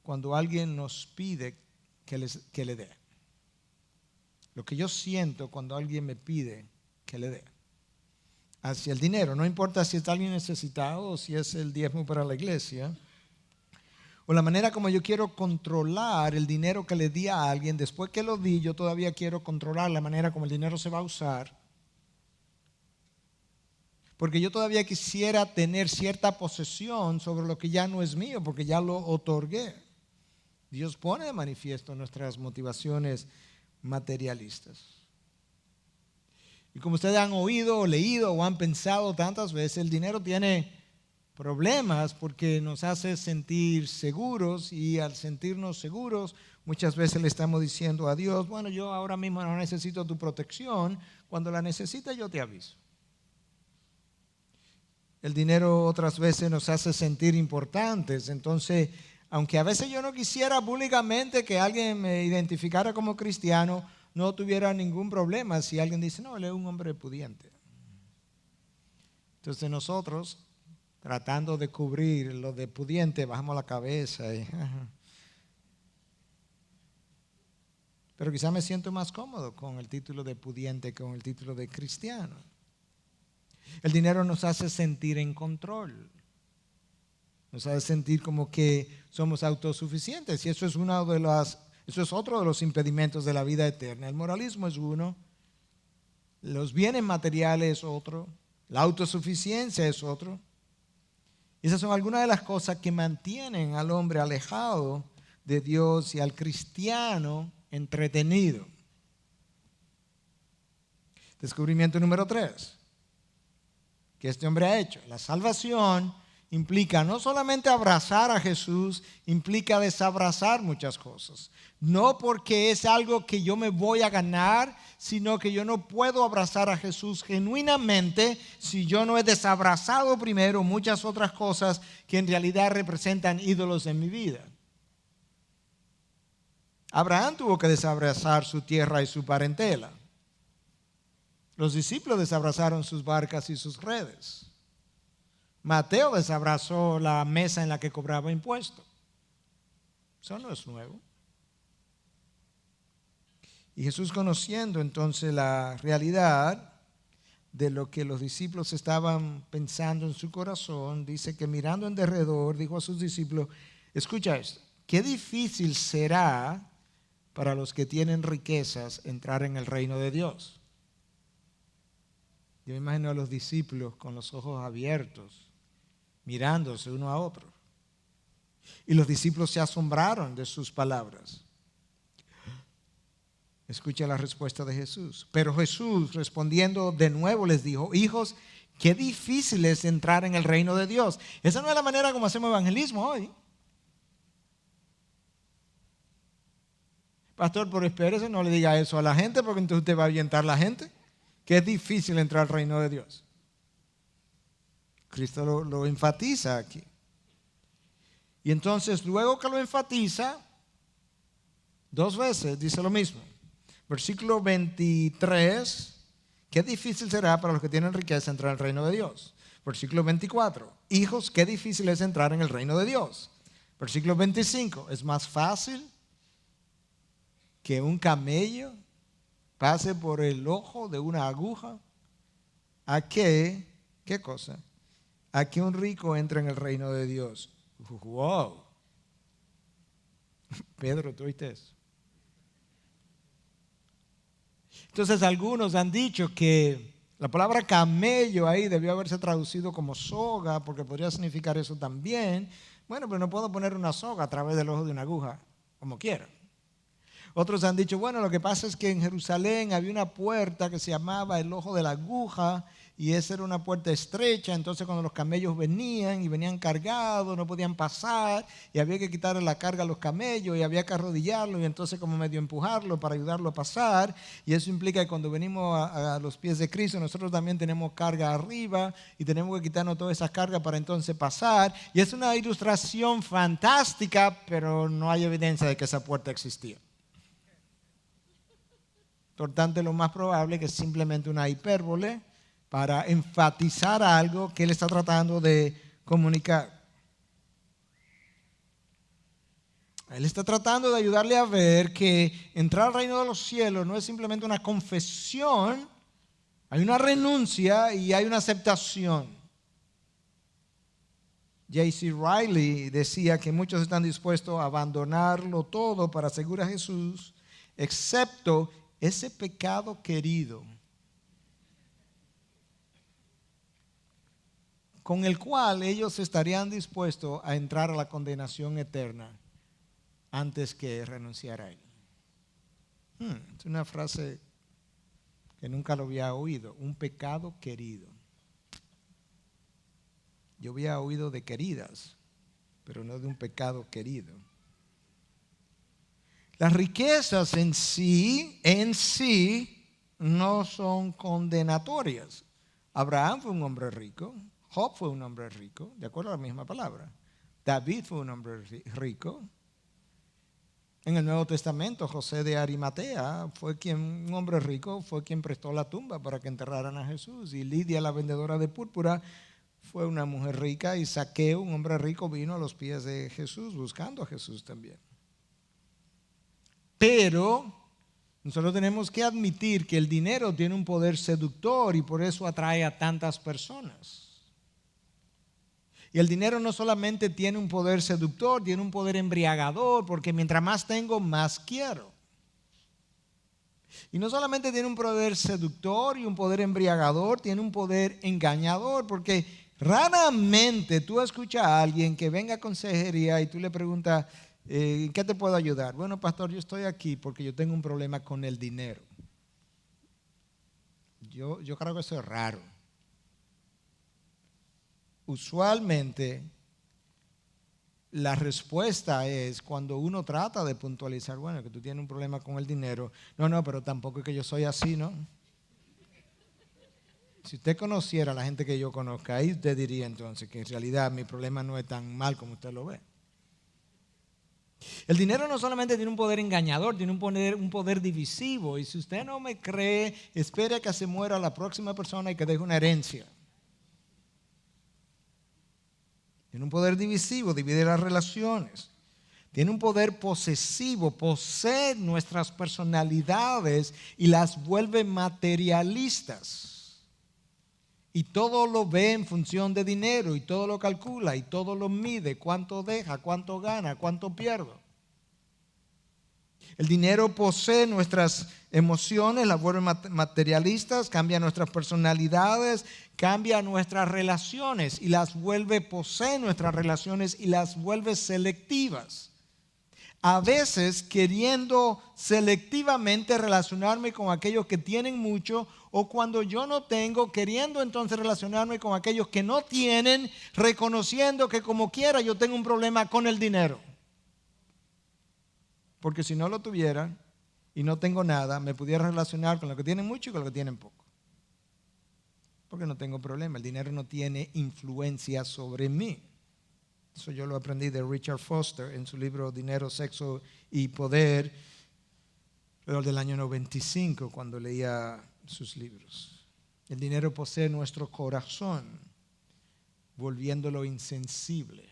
cuando alguien nos pide que le dé. Lo que yo siento cuando alguien me pide que le dé. Hacia el dinero, no importa si es alguien necesitado o si es el diezmo para la iglesia, o la manera como yo quiero controlar el dinero que le di a alguien, después que lo di, yo todavía quiero controlar la manera como el dinero se va a usar, porque yo todavía quisiera tener cierta posesión sobre lo que ya no es mío, porque ya lo otorgué. Dios pone de manifiesto nuestras motivaciones materialistas. Y como ustedes han oído o leído o han pensado tantas veces, el dinero tiene problemas porque nos hace sentir seguros, y al sentirnos seguros muchas veces le estamos diciendo a Dios, bueno, yo ahora mismo no necesito tu protección, cuando la necesites yo te aviso. El dinero otras veces nos hace sentir importantes, entonces aunque a veces yo no quisiera públicamente que alguien me identificara como cristiano, no tuviera ningún problema si alguien dice, no, él es un hombre pudiente. Entonces nosotros, tratando de cubrir lo de pudiente, bajamos la cabeza. Pero quizás me siento más cómodo con el título de pudiente que con el título de cristiano. El dinero nos hace sentir en control. Nos hace sentir como que somos autosuficientes, y eso es otro de los impedimentos de la vida eterna. El moralismo es uno, los bienes materiales es otro, la autosuficiencia es otro. Y esas son algunas de las cosas que mantienen al hombre alejado de Dios y al cristiano entretenido. Descubrimiento número 3 que este hombre ha hecho: la salvación implica no solamente abrazar a Jesús, implica desabrazar muchas cosas. No porque es algo que yo me voy a ganar, sino que yo no puedo abrazar a Jesús genuinamente si yo no he desabrazado primero muchas otras cosas que en realidad representan ídolos en mi vida. Abraham tuvo que desabrazar su tierra y su parentela. Los discípulos desabrazaron sus barcas y sus redes. Mateo desabrazó la mesa en la que cobraba impuestos. Eso no es nuevo. Y Jesús, conociendo entonces la realidad de lo que los discípulos estaban pensando en su corazón, dice que mirando en derredor, dijo a sus discípulos, escucha esto, qué difícil será para los que tienen riquezas entrar en el reino de Dios. Yo me imagino a los discípulos con los ojos abiertos, mirándose uno a otro. Y los discípulos se asombraron de sus palabras. Escucha la respuesta de Jesús. Pero Jesús, respondiendo de nuevo, les dijo, hijos, qué difícil es entrar en el reino de Dios. Esa no es la manera como hacemos evangelismo hoy. Pastor, pero espérese, no le diga eso a la gente, porque entonces usted va a ahuyentar a la gente. Que es difícil entrar al reino de Dios. Cristo lo enfatiza aquí. Y entonces, luego que lo enfatiza, 2 veces dice lo mismo. Versículo 23, qué difícil será para los que tienen riqueza entrar al reino de Dios. Versículo 24. Hijos, qué difícil es entrar en el reino de Dios. Versículo 25. Es más fácil que un camello pase por el ojo de una aguja a que, ¿qué cosa? A que un rico entre en el reino de Dios. ¡Wow! Pedro, ¿tú oíste eso? Entonces algunos han dicho que la palabra camello ahí debió haberse traducido como soga, porque podría significar eso también. Bueno, pero no puedo poner una soga a través del ojo de una aguja, como quiera. Otros han dicho, bueno, lo que pasa es que en Jerusalén había una puerta que se llamaba el ojo de la aguja, y esa era una puerta estrecha, entonces cuando los camellos venían y venían cargados, no podían pasar, y había que quitarle la carga a los camellos, y había que arrodillarlo, y entonces como medio empujarlo para ayudarlo a pasar, y eso implica que cuando venimos a los pies de Cristo, nosotros también tenemos carga arriba, y tenemos que quitarnos todas esas cargas para entonces pasar, y es una ilustración fantástica, pero no hay evidencia de que esa puerta existía. Por tanto, lo más probable es que es simplemente una hipérbole para enfatizar algo que él está tratando de comunicar. Él está tratando de ayudarle a ver que entrar al reino de los cielos no es simplemente una confesión, hay una renuncia y hay una aceptación. J.C. Riley decía que muchos están dispuestos a abandonarlo todo para seguir a Jesús, excepto ese pecado querido con el cual ellos estarían dispuestos a entrar a la condenación eterna antes que renunciar a él. Es una frase que nunca lo había oído, un pecado querido. Yo había oído de queridas, pero no de un pecado querido. Las riquezas en sí no son condenatorias. Abraham fue un hombre rico, Job fue un hombre rico, de acuerdo a la misma palabra. David fue un hombre rico. En el Nuevo Testamento, José de Arimatea un hombre rico, fue quien prestó la tumba para que enterraran a Jesús. Y Lidia, la vendedora de púrpura, fue una mujer rica. Y Zaqueo, un hombre rico, vino a los pies de Jesús, buscando a Jesús también. Pero nosotros tenemos que admitir que el dinero tiene un poder seductor y por eso atrae a tantas personas. Y el dinero no solamente tiene un poder seductor, tiene un poder embriagador, porque mientras más tengo, más quiero. Y no solamente tiene un poder seductor y un poder embriagador, tiene un poder engañador, porque raramente tú escuchas a alguien que venga a consejería y tú le preguntas, ¿en qué te puedo ayudar? Bueno, pastor, yo estoy aquí porque yo tengo un problema con el dinero. Yo creo que eso es raro. Usualmente la respuesta es cuando uno trata de puntualizar, bueno, que tú tienes un problema con el dinero. No, pero tampoco es que yo soy así, ¿no? Si usted conociera a la gente que yo conozca, ahí usted diría entonces que en realidad mi problema no es tan mal como usted lo ve. El dinero no solamente tiene un poder engañador, tiene un poder divisivo. Y si usted no me cree, espere a que se muera la próxima persona y que deje una herencia. Tiene un poder divisivo, divide las relaciones. Tiene un poder posesivo, posee nuestras personalidades y las vuelve materialistas. Y todo lo ve en función de dinero y todo lo calcula y todo lo mide, cuánto deja, cuánto gana, cuánto pierdo. El dinero posee nuestras emociones, las vuelve materialistas, cambia nuestras personalidades, cambia nuestras relaciones y posee nuestras relaciones y las vuelve selectivas. A veces queriendo selectivamente relacionarme con aquellos que tienen mucho, o cuando yo no tengo, queriendo entonces relacionarme con aquellos que no tienen, reconociendo que como quiera yo tengo un problema con el dinero. Porque si no lo tuviera y no tengo nada, me pudiera relacionar con los que tienen mucho y con los que tienen poco. Porque no tengo problema, el dinero no tiene influencia sobre mí. Eso yo lo aprendí de Richard Foster en su libro Dinero, Sexo y Poder, pero del año 95, cuando leía sus libros. El dinero posee nuestro corazón. volviéndolo insensible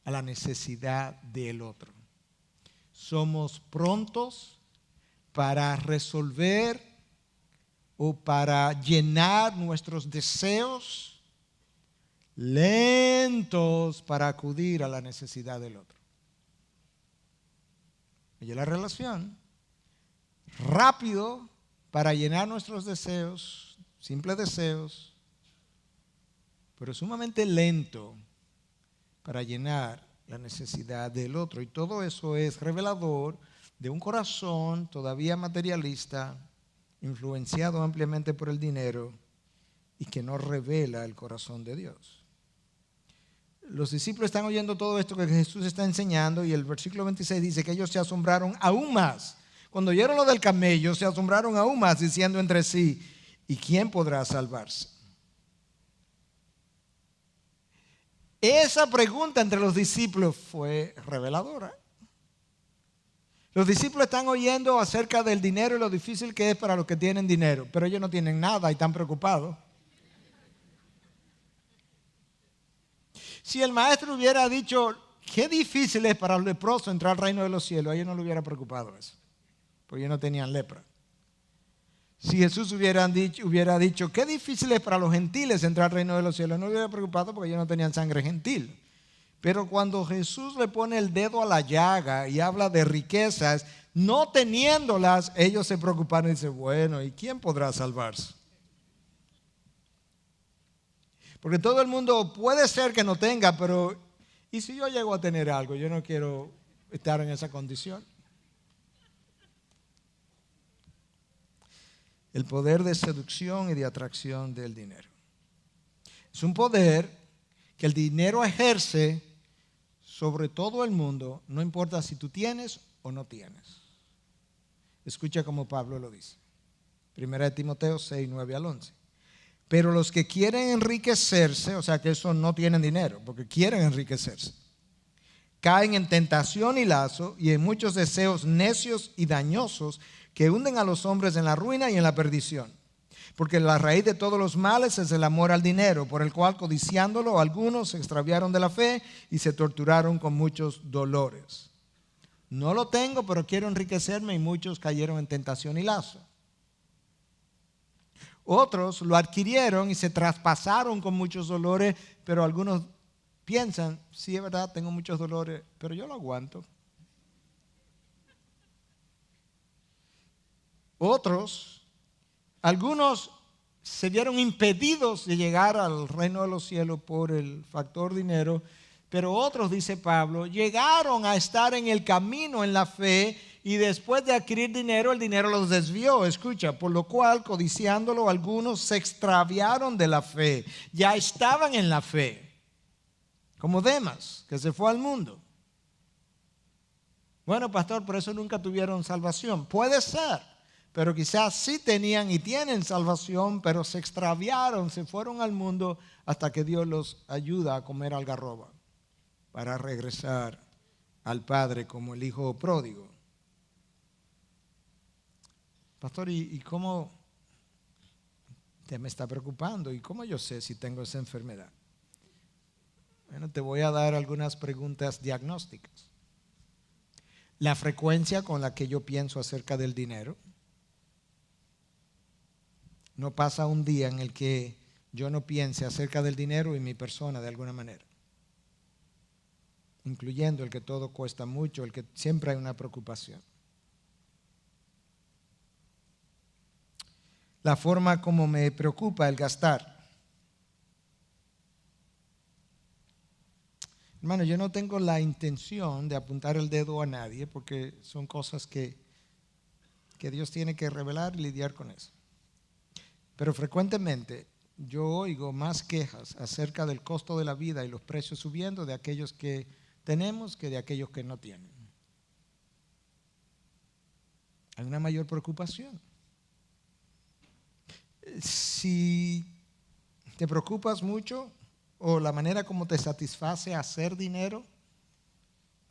a la necesidad del otro. Somos prontos para resolver o para llenar nuestros deseos, lentos para acudir a la necesidad del otro. Y la relación, rápido para llenar nuestros deseos, simples deseos, pero sumamente lento para llenar la necesidad del otro. Y todo eso es revelador de un corazón todavía materialista, influenciado ampliamente por el dinero y que no revela el corazón de Dios. Los discípulos están oyendo todo esto que Jesús está enseñando y el versículo 26 dice que ellos se asombraron aún más. Cuando oyeron lo del camello, se asombraron aún más, diciendo entre sí, ¿y quién podrá salvarse? Esa pregunta entre los discípulos fue reveladora. Los discípulos están oyendo acerca del dinero y lo difícil que es para los que tienen dinero, pero ellos no tienen nada y están preocupados. Si el maestro hubiera dicho, qué difícil es para los leprosos entrar al reino de los cielos, a ellos no les hubiera preocupado eso, porque ellos no tenían lepra. Si Jesús hubiera dicho, qué difícil es para los gentiles entrar al reino de los cielos, no les hubiera preocupado porque ellos no tenían sangre gentil. Pero cuando Jesús le pone el dedo a la llaga y habla de riquezas, no teniéndolas, ellos se preocuparon y dicen, bueno, ¿y quién podrá salvarse? Porque todo el mundo puede ser que no tenga, pero ¿y si yo llego a tener algo? Yo no quiero estar en esa condición. El poder de seducción y de atracción del dinero. Es un poder que el dinero ejerce sobre todo el mundo, no importa si tú tienes o no tienes. Escucha como Pablo lo dice. 1 Timoteo 6, 9 al 11. Pero los que quieren enriquecerse, o sea que esos no tienen dinero, porque quieren enriquecerse, caen en tentación y lazo y en muchos deseos necios y dañosos que hunden a los hombres en la ruina y en la perdición. Porque la raíz de todos los males es el amor al dinero, por el cual codiciándolo algunos se extraviaron de la fe y se torturaron con muchos dolores. No lo tengo, pero quiero enriquecerme y muchos cayeron en tentación y lazo. Otros lo adquirieron y se traspasaron con muchos dolores, pero algunos piensan, sí es verdad, tengo muchos dolores, pero yo lo aguanto. Algunos se vieron impedidos de llegar al reino de los cielos por el factor dinero, pero otros, dice Pablo, llegaron a estar en el camino en la fe y después de adquirir dinero, el dinero los desvió. Escucha, por lo cual, codiciándolo, algunos se extraviaron de la fe. Ya estaban en la fe, como Demas, que se fue al mundo. Bueno, pastor, por eso nunca tuvieron salvación. Puede ser, pero quizás sí tenían y tienen salvación, pero se extraviaron, se fueron al mundo hasta que Dios los ayuda a comer algarroba para regresar al Padre como el hijo pródigo. Pastor, ¿y cómo te me está preocupando? ¿Y cómo yo sé si tengo esa enfermedad? Bueno, te voy a dar algunas preguntas diagnósticas. La frecuencia con la que yo pienso acerca del dinero. No pasa un día en el que yo no piense acerca del dinero y mi persona de alguna manera. Incluyendo el que todo cuesta mucho, el que siempre hay una preocupación. La forma como me preocupa el gastar. Hermano, yo no tengo la intención de apuntar el dedo a nadie porque son cosas que Dios tiene que revelar y lidiar con eso. Pero frecuentemente yo oigo más quejas acerca del costo de la vida y los precios subiendo de aquellos que tenemos que de aquellos que no tienen. Hay una mayor preocupación. Si te preocupas mucho o la manera como te satisface hacer dinero,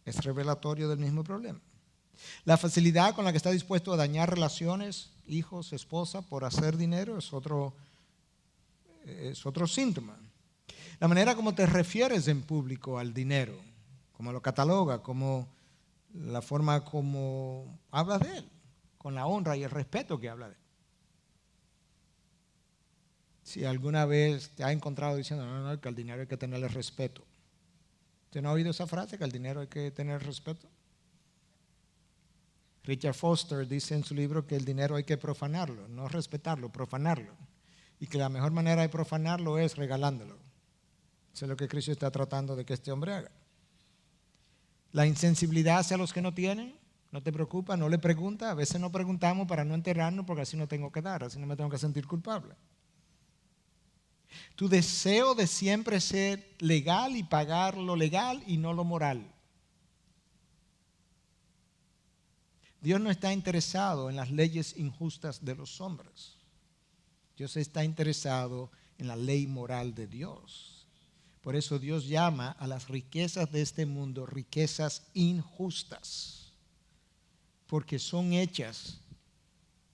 es revelatorio del mismo problema. La facilidad con la que está dispuesto a dañar relaciones, hijos, esposa, por hacer dinero es otro síntoma. La manera como te refieres en público al dinero, como lo cataloga, como la forma como hablas de él, con la honra y el respeto que habla de él. Si alguna vez te has encontrado diciendo, no, que al dinero hay que tenerle respeto. ¿Usted no ha oído esa frase, que al dinero hay que tener respeto? Richard Foster dice en su libro que el dinero hay que profanarlo, no respetarlo, profanarlo. Y que la mejor manera de profanarlo es regalándolo. Eso es lo que Cristo está tratando de que este hombre haga. La insensibilidad hacia los que no tienen, no te preocupa, no le pregunta. A veces no preguntamos para no enterarnos porque así no tengo que dar, así no me tengo que sentir culpable. Tu deseo de siempre ser legal y pagar lo legal y no lo moral. Dios no está interesado en las leyes injustas de los hombres. Dios está interesado en la ley moral de Dios. Por eso Dios llama a las riquezas de este mundo riquezas injustas, porque son hechas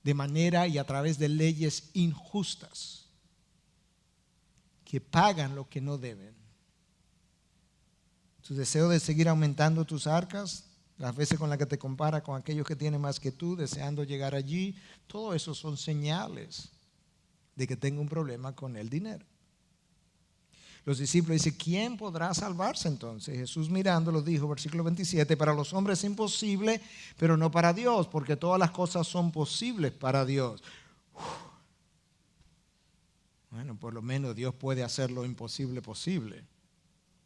de manera y a través de leyes injustas que pagan lo que no deben. Tu deseo de seguir aumentando tus arcas, las veces con las que te compara con aquellos que tienen más que tú, deseando llegar allí, todo eso son señales de que tengo un problema con el dinero. Los discípulos dicen, ¿quién podrá salvarse entonces? Jesús mirándolo dijo, versículo 27, para los hombres es imposible, pero no para Dios, porque todas las cosas son posibles para Dios. Bueno, por lo menos Dios puede hacer lo imposible posible.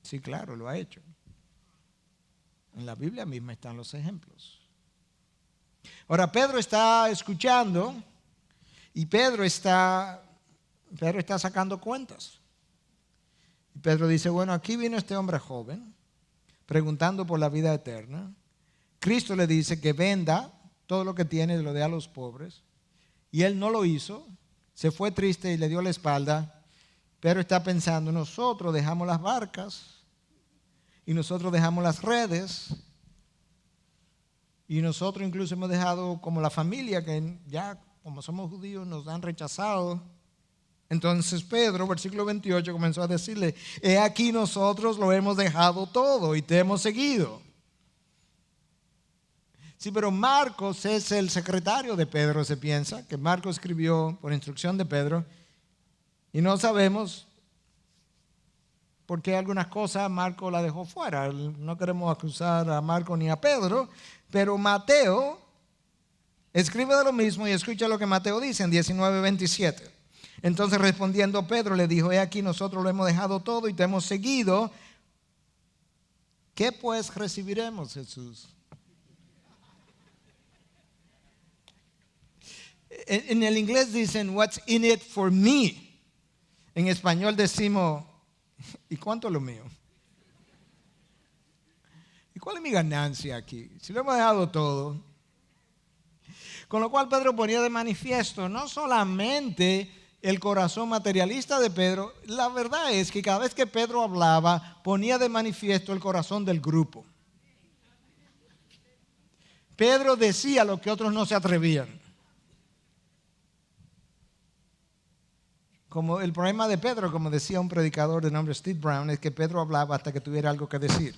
Sí, claro, lo ha hecho. En la Biblia misma están los ejemplos. Ahora, Pedro está escuchando y Pedro está sacando cuentas. Y Pedro dice, bueno, aquí vino este hombre joven preguntando por la vida eterna. Cristo le dice que venda todo lo que tiene y lo dé a los pobres. Y él no lo hizo, se fue triste y le dio la espalda. Pedro está pensando, nosotros dejamos las barcas y nosotros dejamos las redes y nosotros incluso hemos dejado como la familia que ya como somos judíos nos han rechazado. Entonces Pedro, versículo 28, comenzó a decirle, he aquí nosotros lo hemos dejado todo y te hemos seguido. Sí, pero Marcos es el secretario de Pedro, se piensa, que Marcos escribió por instrucción de Pedro y no sabemos por qué algunas cosas Marcos la dejó fuera. No queremos acusar a Marcos ni a Pedro, pero Mateo escribe de lo mismo y escucha lo que Mateo dice en 19:27. Entonces respondiendo Pedro le dijo, he aquí nosotros lo hemos dejado todo y te hemos seguido. ¿Qué pues recibiremos, Jesús? En el inglés dicen, what's in it for me? En español decimos, ¿y cuánto es lo mío? ¿Y cuál es mi ganancia aquí? Si lo hemos dejado todo. Con lo cual Pedro ponía de manifiesto no solamente el corazón materialista de Pedro, la verdad es que cada vez que Pedro hablaba ponía de manifiesto el corazón del grupo. Pedro decía lo que otros no se atrevían. Como el problema de Pedro, como decía un predicador de nombre Steve Brown, es que Pedro hablaba hasta que tuviera algo que decir.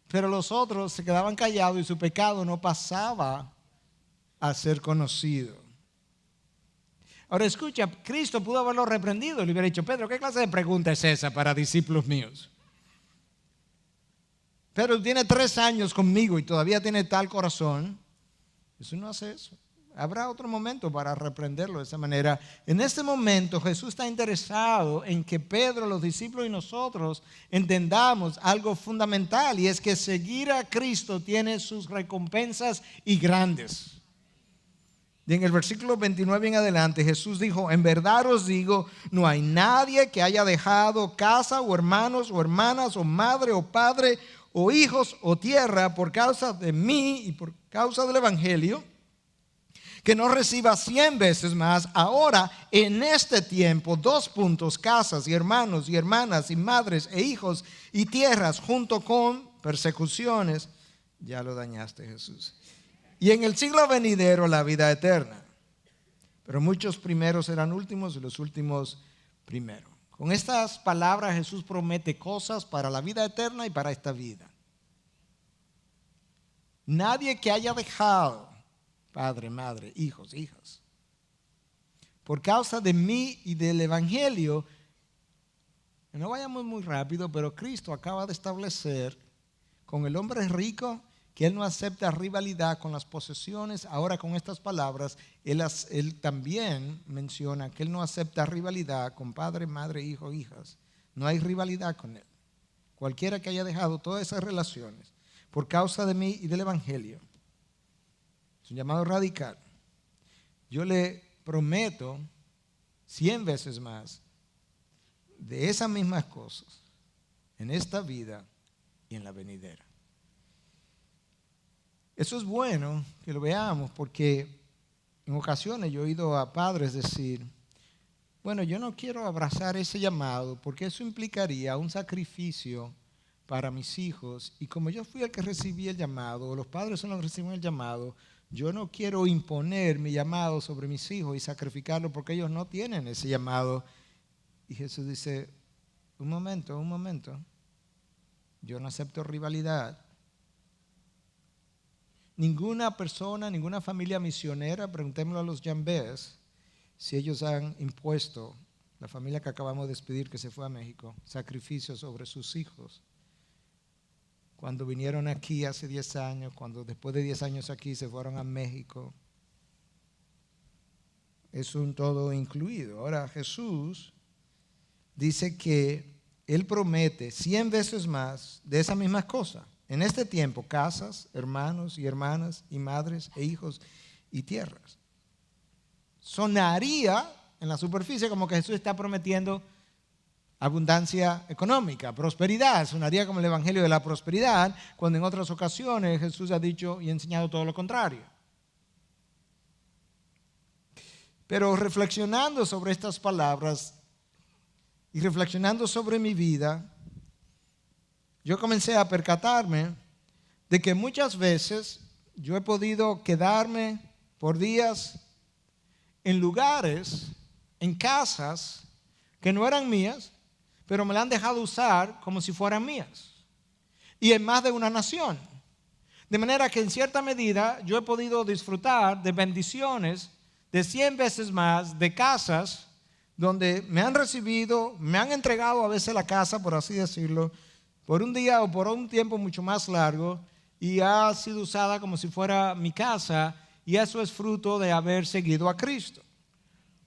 Pero los otros se quedaban callados y su pecado no pasaba a ser conocido. Ahora escucha, Cristo pudo haberlo reprendido. Le hubiera dicho, Pedro, ¿qué clase de pregunta es esa para discípulos míos? Pedro tiene 3 años conmigo y todavía tiene tal corazón. Jesús no hace eso. Habrá otro momento para reprenderlo de esa manera. En este momento Jesús está interesado en que Pedro, los discípulos y nosotros entendamos algo fundamental, y es que seguir a Cristo tiene sus recompensas y grandes. Y en el versículo 29 en adelante Jesús dijo, en verdad os digo, no hay nadie que haya dejado casa o hermanos o hermanas o madre o padre o hijos o tierra por causa de mí y por causa del evangelio, que no reciba 100 veces más ahora en este tiempo, 2 puntos, casas y hermanos y hermanas y madres e hijos y tierras junto con persecuciones. Ya lo dañaste, Jesús. Y en el siglo venidero la vida eterna. Pero muchos primeros serán últimos y los últimos primero. Con estas palabras Jesús promete cosas para la vida eterna y para esta vida. Nadie que haya dejado padre, madre, hijos, hijas, por causa de mí y del Evangelio, no vayamos muy rápido, pero Cristo acaba de establecer con el hombre rico que él no acepta rivalidad con las posesiones. Ahora con estas palabras, él también menciona que él no acepta rivalidad con padre, madre, hijo, hijas. No hay rivalidad con él. Cualquiera que haya dejado todas esas relaciones por causa de mí y del Evangelio, es un llamado radical. Yo le prometo 100 veces más de esas mismas cosas en esta vida y en la venidera. Eso es bueno que lo veamos, porque en ocasiones yo he oído a padres decir, bueno, yo no quiero abrazar ese llamado porque eso implicaría un sacrificio para mis hijos, y como yo fui el que recibí el llamado, o los padres son los que reciben el llamado, yo no quiero imponer mi llamado sobre mis hijos y sacrificarlo porque ellos no tienen ese llamado. Y Jesús dice, un momento, yo no acepto rivalidad. Ninguna persona, ninguna familia misionera, preguntémoslo a los Jambés, si ellos han impuesto, la familia que acabamos de despedir que se fue a México, sacrificios sobre sus hijos. Cuando vinieron aquí hace 10 años, cuando después de 10 años aquí se fueron a México, es un todo incluido. Ahora Jesús dice que Él promete 100 veces más de esas mismas cosas. En este tiempo, casas, hermanos y hermanas, y madres e hijos y tierras. Sonaría en la superficie como que Jesús está prometiendo abundancia económica, prosperidad. Sonaría como el evangelio de la prosperidad, cuando en otras ocasiones Jesús ha dicho y enseñado todo lo contrario. Pero reflexionando sobre estas palabras y reflexionando sobre mi vida, yo comencé a percatarme de que muchas veces yo he podido quedarme por días en lugares, en casas que no eran mías, pero me la han dejado usar como si fueran mías, y en más de una nación. De manera que en cierta medida yo he podido disfrutar de bendiciones de 100 veces más, de casas donde me han recibido, me han entregado a veces la casa, por así decirlo, por un día o por un tiempo mucho más largo, y ha sido usada como si fuera mi casa, y eso es fruto de haber seguido a Cristo.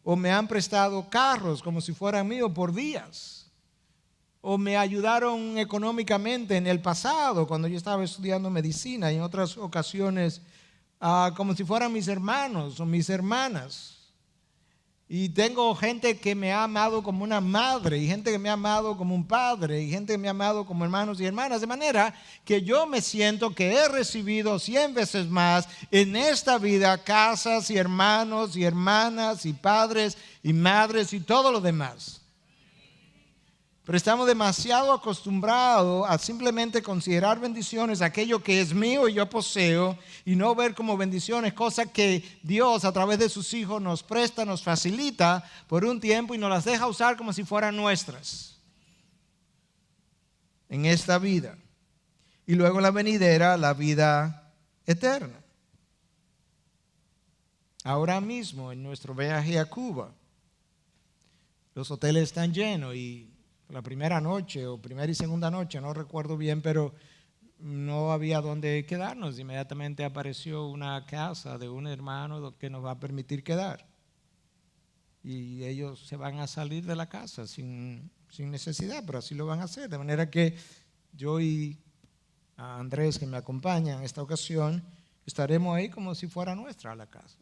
O me han prestado carros como si fueran míos por días. O me ayudaron económicamente en el pasado, cuando yo estaba estudiando medicina, y en otras ocasiones como si fueran mis hermanos o mis hermanas. Y tengo gente que me ha amado como una madre, y gente que me ha amado como un padre, y gente que me ha amado como hermanos y hermanas. De manera que yo me siento que he recibido 100 veces más en esta vida, casas y hermanos y hermanas y padres y madres y todo lo demás. Pero estamos demasiado acostumbrados a simplemente considerar bendiciones aquello que es mío y yo poseo, y no ver como bendiciones cosas que Dios a través de sus hijos nos presta, nos facilita por un tiempo y nos las deja usar como si fueran nuestras en esta vida. Y luego en la venidera, la vida eterna. Ahora mismo en nuestro viaje a Cuba, los hoteles están llenos, y la primera noche o primera y segunda noche, no recuerdo bien, pero no había dónde quedarnos. Inmediatamente apareció una casa de un hermano que nos va a permitir quedar. Y ellos se van a salir de la casa sin necesidad, pero así lo van a hacer. De manera que yo y a Andrés, que me acompaña en esta ocasión, estaremos ahí como si fuera nuestra la casa.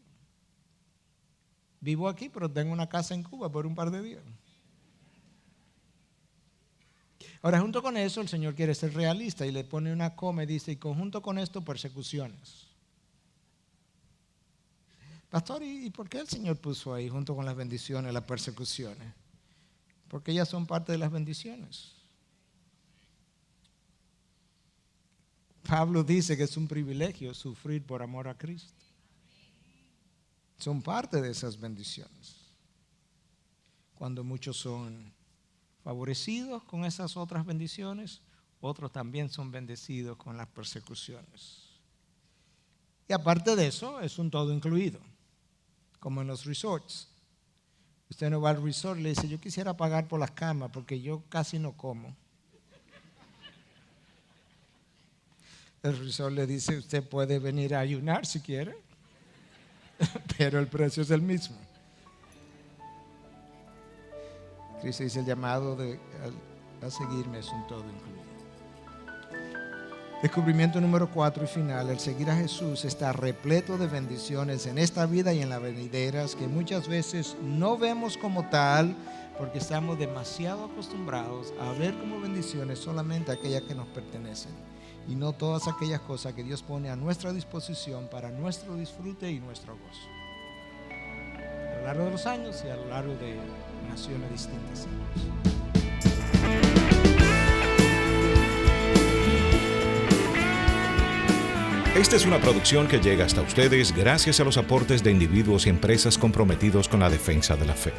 Vivo aquí, pero tengo una casa en Cuba por un par de días. Ahora, junto con eso, el Señor quiere ser realista y le pone una coma y dice, y conjunto con esto, persecuciones. Pastor, ¿y por qué el Señor puso ahí, junto con las bendiciones, las persecuciones? Porque ellas son parte de las bendiciones. Pablo dice que es un privilegio sufrir por amor a Cristo. Son parte de esas bendiciones. cuando muchos son favorecidos con esas otras bendiciones, otros también son bendecidos con las persecuciones. Y aparte de eso, es un todo incluido, como en los resorts. Usted no va al resort y le dice, yo quisiera pagar por las camas porque yo casi no como. El resort le dice, usted puede venir a ayunar si quiere, pero el precio es el mismo. Cristo dice, el llamado a seguirme es un todo incluido. Descubrimiento número 4 y final, el seguir a Jesús está repleto de bendiciones en esta vida y en las venideras que muchas veces no vemos como tal porque estamos demasiado acostumbrados a ver como bendiciones solamente aquellas que nos pertenecen y no todas aquellas cosas que Dios pone a nuestra disposición para nuestro disfrute y nuestro gozo. A lo largo de los años y a lo largo de naciones distintas. Esta es una producción que llega hasta ustedes gracias a los aportes de individuos y empresas comprometidos con la defensa de la fe.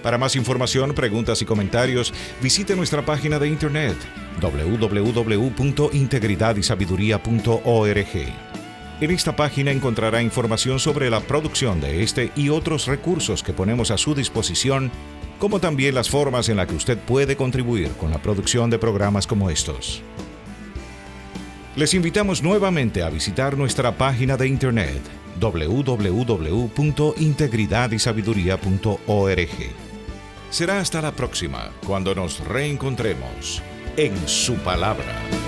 Para más información, preguntas y comentarios, visite nuestra página de internet www.integridadisabiduría.org. En esta página encontrará información sobre la producción de este y otros recursos que ponemos a su disposición, como también las formas en las que usted puede contribuir con la producción de programas como estos. Les invitamos nuevamente a visitar nuestra página de internet www.integridadisabiduría.org. Será hasta la próxima, cuando nos reencontremos en su palabra.